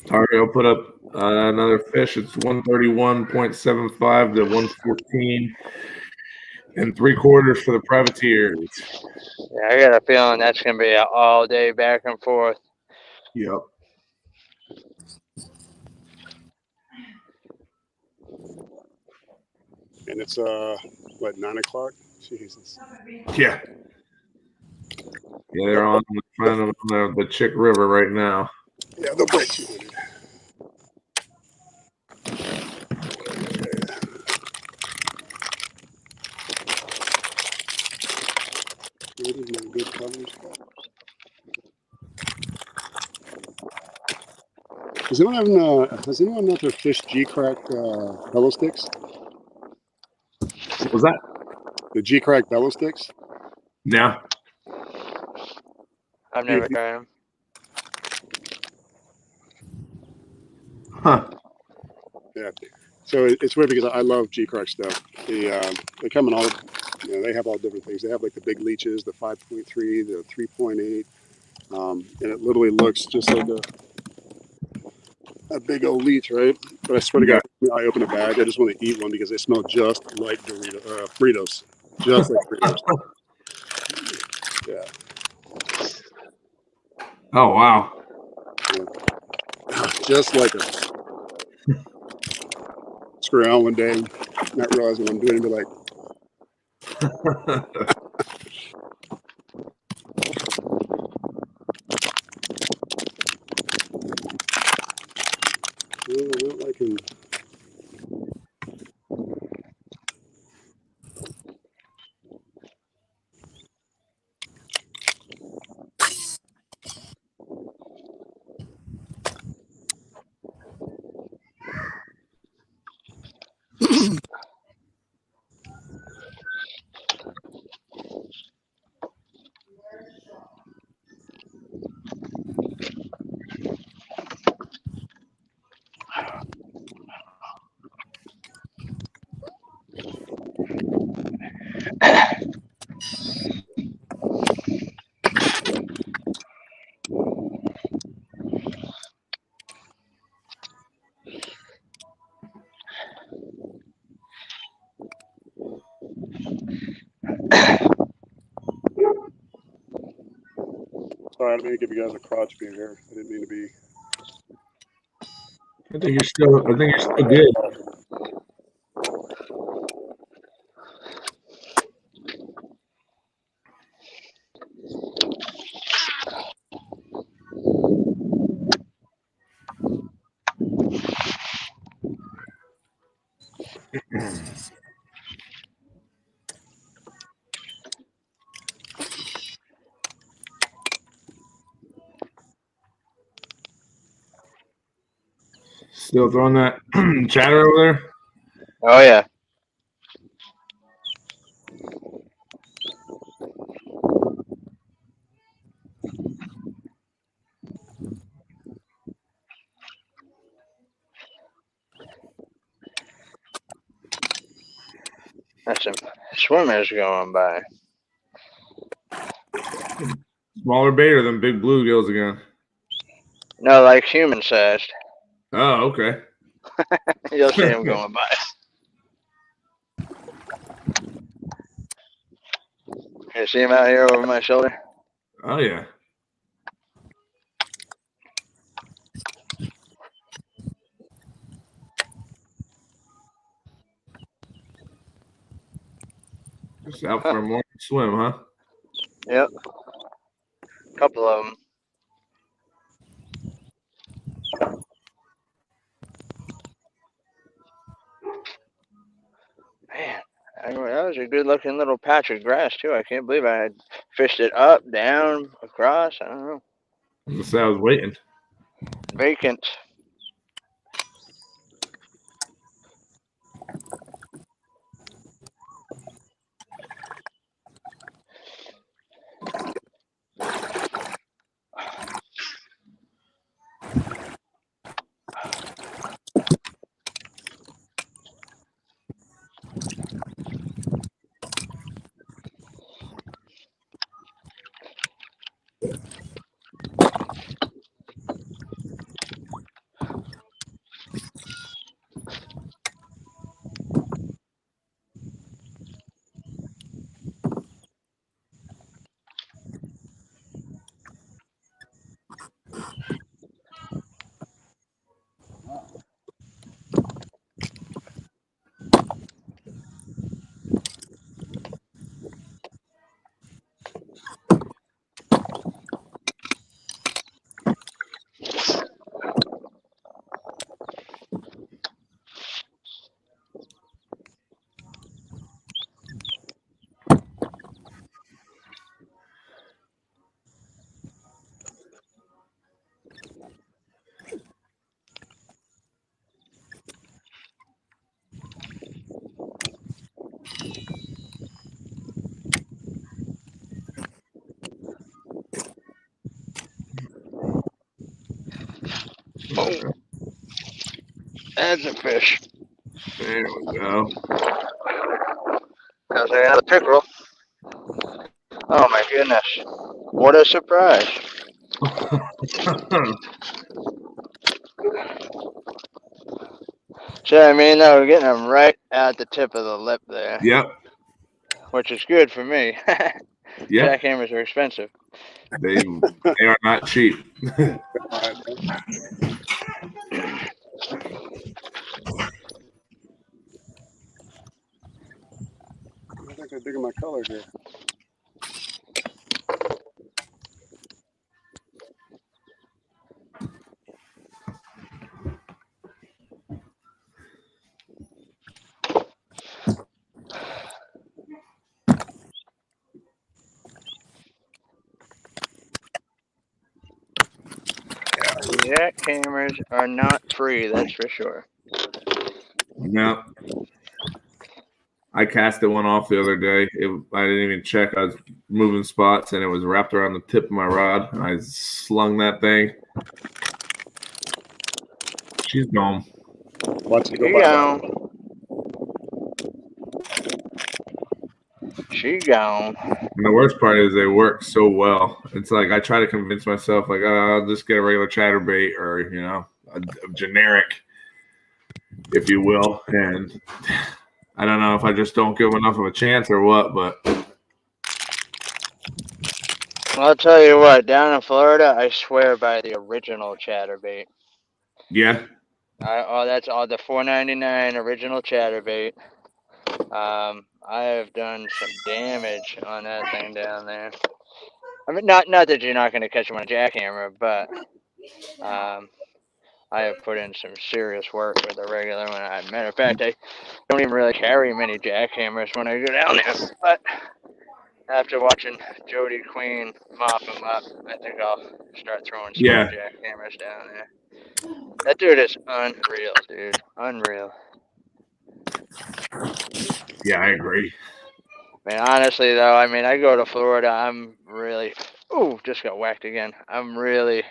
A: Tario put up another fish. It's 131.75 to 114 and 3/4 for the privateers.
E: Yeah, I got a feeling that's gonna be an all day back and forth.
A: Yep.
G: And it's 9 o'clock? Jesus.
A: Yeah. Yeah, they're on the Chick River right now.
G: Yeah, they'll break 200. Good coverage. Has anyone out there fished G-Crack bellow sticks?
A: What was that?
G: The G-Crack bellow sticks?
A: No.
E: I've never tried them.
A: Huh.
G: Yeah. So it's weird because I love G-Crack stuff. They come in all, they have all different things. They have like the big leeches, the 5.3, the 3.8, and it literally looks just like a big old leech, right? But I swear to God, I open a bag, I just want to eat one because they smell just like Fritos. Just like Fritos. Yeah.
A: Oh, wow.
G: Just like it. Screw around one day, not realizing what I'm doing, and be like, I don't like him. Sorry, I didn't mean to give you guys a crotch being here. I didn't mean to be.
A: I think you're still good. Still throwing that chatter over there?
E: Oh yeah. That's some swimmers going by.
A: Smaller bait or them big bluegills again?
E: No, like human sized.
A: Oh, okay.
E: You'll see them going by. You see him out here over my shoulder?
A: Oh, yeah. Just out for a morning swim, huh?
E: Yep. Couple of them. Man, that was a good looking little patch of grass too. I can't believe I had fished it up, down, across. I don't know.
A: I was waiting.
E: Vacant. Oh, that's a fish.
A: There we go.
E: There's another pickerel. Oh my goodness. What a surprise. So I mean, we're getting them right at the tip of the lip there.
A: Yep.
E: Which is good for me.
A: Yep.
E: Jackhammers are expensive.
A: They are not cheap.
G: I think they're digging my color here.
E: Jackhammers are not free, that's for sure.
A: No. I casted one off the other day. I didn't even check. I was moving spots, and it was wrapped around the tip of my rod. And I slung that thing. She's gone.
G: Watch it
E: She
G: go by.
E: gone. She gone.
A: And the worst part is they work so well. It's like I try to convince myself, like, oh, I'll just get a regular chatterbait or, a generic, if you will. And I don't know if I just don't give enough of a chance or what, but
E: I'll tell you what, down in Florida, I swear by the original chatterbait.
A: yeah.
E: That's all the $4.99 original chatterbait. I have done some damage on that thing down there. I mean, not that you're not going to catch them on a jackhammer, but I have put in some serious work with a regular one. Matter of fact, I don't even really carry many jackhammers when I go down there. But after watching Jody Queen mop them up, I think I'll start throwing some
A: Yeah.
E: jackhammers down there. That dude is unreal, dude. Unreal.
A: Yeah, I agree.
E: I mean, honestly, though, I go to Florida, I'm really... Ooh, just got whacked again. I'm really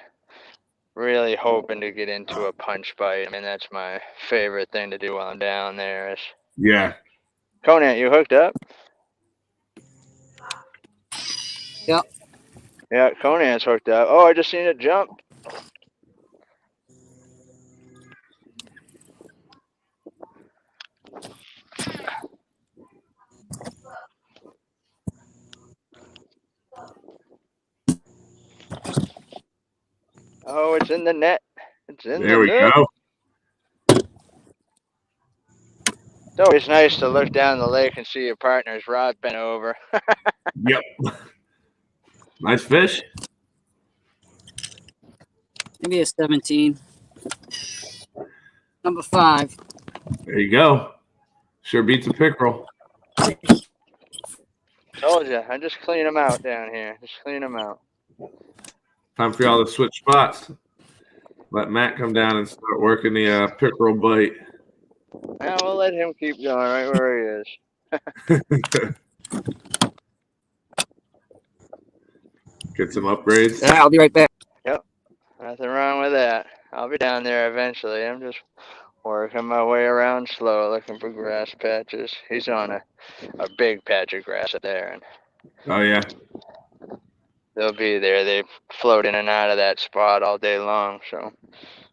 E: hoping to get into a punch bite. I mean, that's my favorite thing to do while I'm down there.
A: Yeah.
E: Conan, you hooked up?
D: Yep.
E: Yeah, Conan's hooked up. Oh, I just seen it jump. Oh, it's in the net. It's in
A: There
E: the
A: we
E: net.
A: go.
E: It's always nice to look down the lake and see your partner's rod bent over.
A: Yep. Nice fish.
D: Maybe a 17. Number 5.
A: There you go. Sure beats a pickerel.
E: Told you, I just clean them out down here. Just clean them out.
A: Time for y'all to switch spots. Let Matt come down and start working the pickerel bite.
E: Now we'll let him keep going right where he is.
A: Get some upgrades.
D: Yeah, I'll be right back.
E: Yep, nothing wrong with that. I'll be down there eventually. I'm just working my way around slow, looking for grass patches. He's on a big patch of grass up there, and
A: Oh, yeah.
E: they'll be there. They float in and out of that spot all day long. So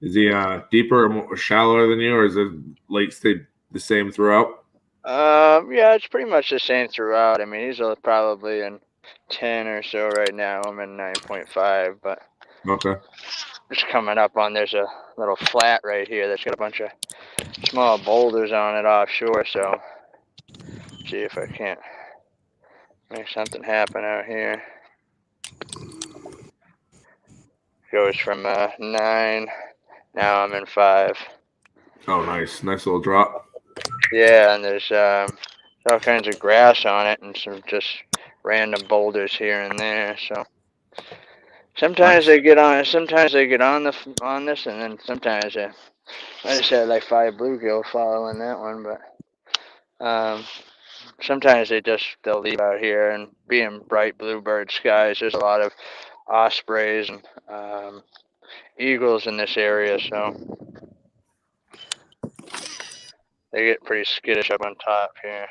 A: Is he deeper or more shallower than you, or is the lake stay the same throughout?
E: yeah, it's pretty much the same throughout. I mean, he's probably in 10 or so right now. I'm in 9.5, but
A: Okay.
E: just coming up on, there's a little flat right here that's got a bunch of small boulders on it offshore. So see if I can't make something happen out here. Goes from 9. Now I'm in 5.
A: Oh, nice. Nice little drop.
E: Yeah, and there's all kinds of grass on it and some just random boulders here and there. So sometimes they get on. Sometimes they get on this, and then sometimes I just had like 5 bluegill following that one, but sometimes they'll leave out here, and being bright bluebird skies, there's a lot of ospreys and eagles in this area, so they get pretty skittish up on top here.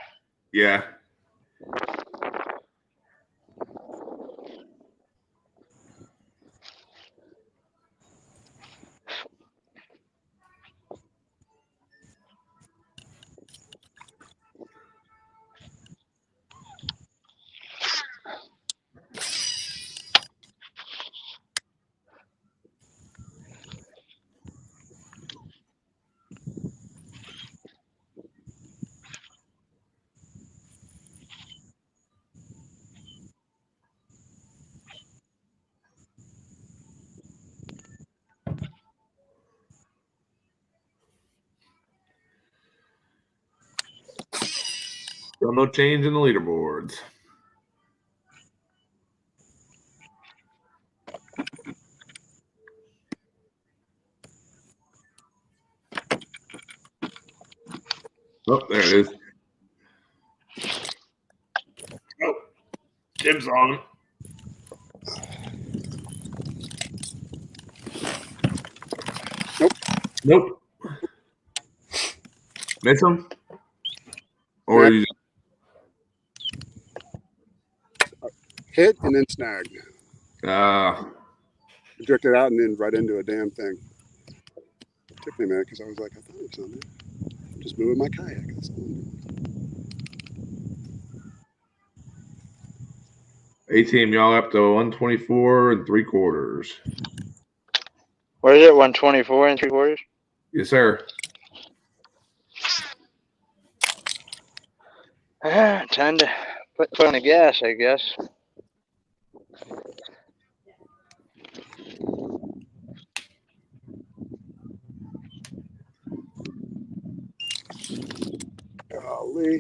A: Yeah. Still no change in the leaderboards. Oh, there it is. Dibs on. Nope. Miss him? Or
G: Yeah.
A: you
G: Hit and then snagged.
A: uh
G: Drifted out and then right into a damn thing. It took me a minute because I was like, I thought it was on there. I'm just moving my kayak. That's all I'm doing.
A: A-team, y'all up to 124 3/4.
E: What is it? 124 3/4?
A: Yes, sir.
E: Time to put on the gas, I guess.
G: Golly.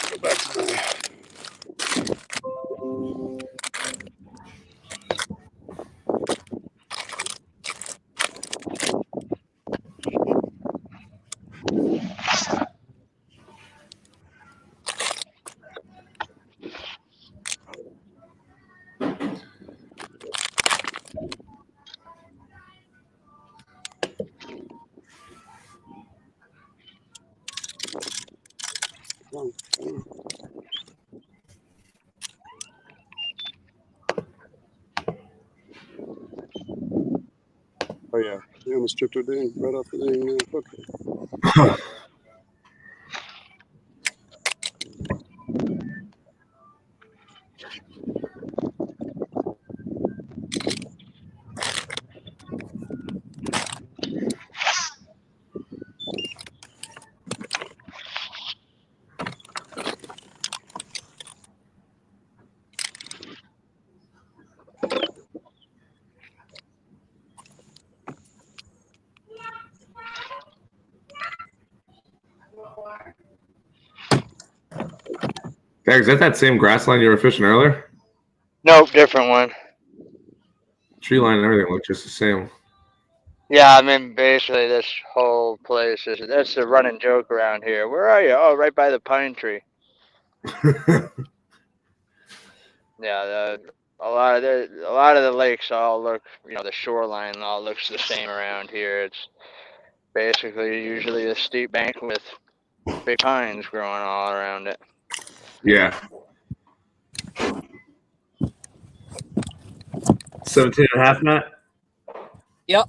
G: Go back to my oh, oh yeah. They almost stripped her dang right off the dang hook.
A: Is that same grass line you were fishing earlier?
E: Nope, different one.
A: Tree line and everything look just the same.
E: Yeah, I mean, basically this whole place that's the running joke around here. Where are you? Oh, right by the pine tree. Yeah, a lot of the lakes all look, the shoreline all looks the same around here. It's basically usually a steep bank with big pines growing all around it.
A: Yeah. 17.5 knot?
D: Yep.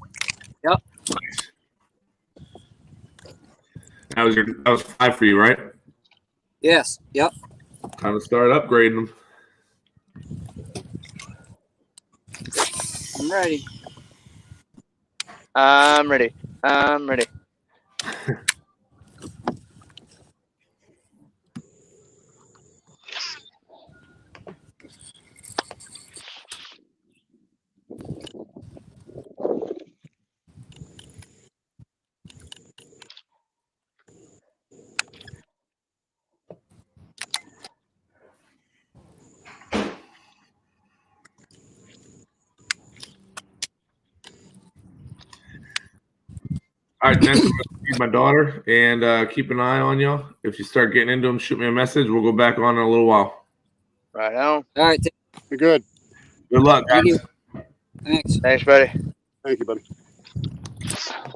A: That was 5 for you, right?
D: Yes. Yep.
A: Time to start upgrading them.
D: I'm ready.
E: I'm ready. I'm ready.
A: All right, Nancy, I'm gonna feed my daughter and keep an eye on y'all. If you start getting into them, shoot me a message. We'll go back on in a little while.
E: Right on.
D: All right.
G: You're good.
A: Good luck, guys.
D: Thank you. Thanks.
E: Thanks, buddy.
G: Thank you, buddy.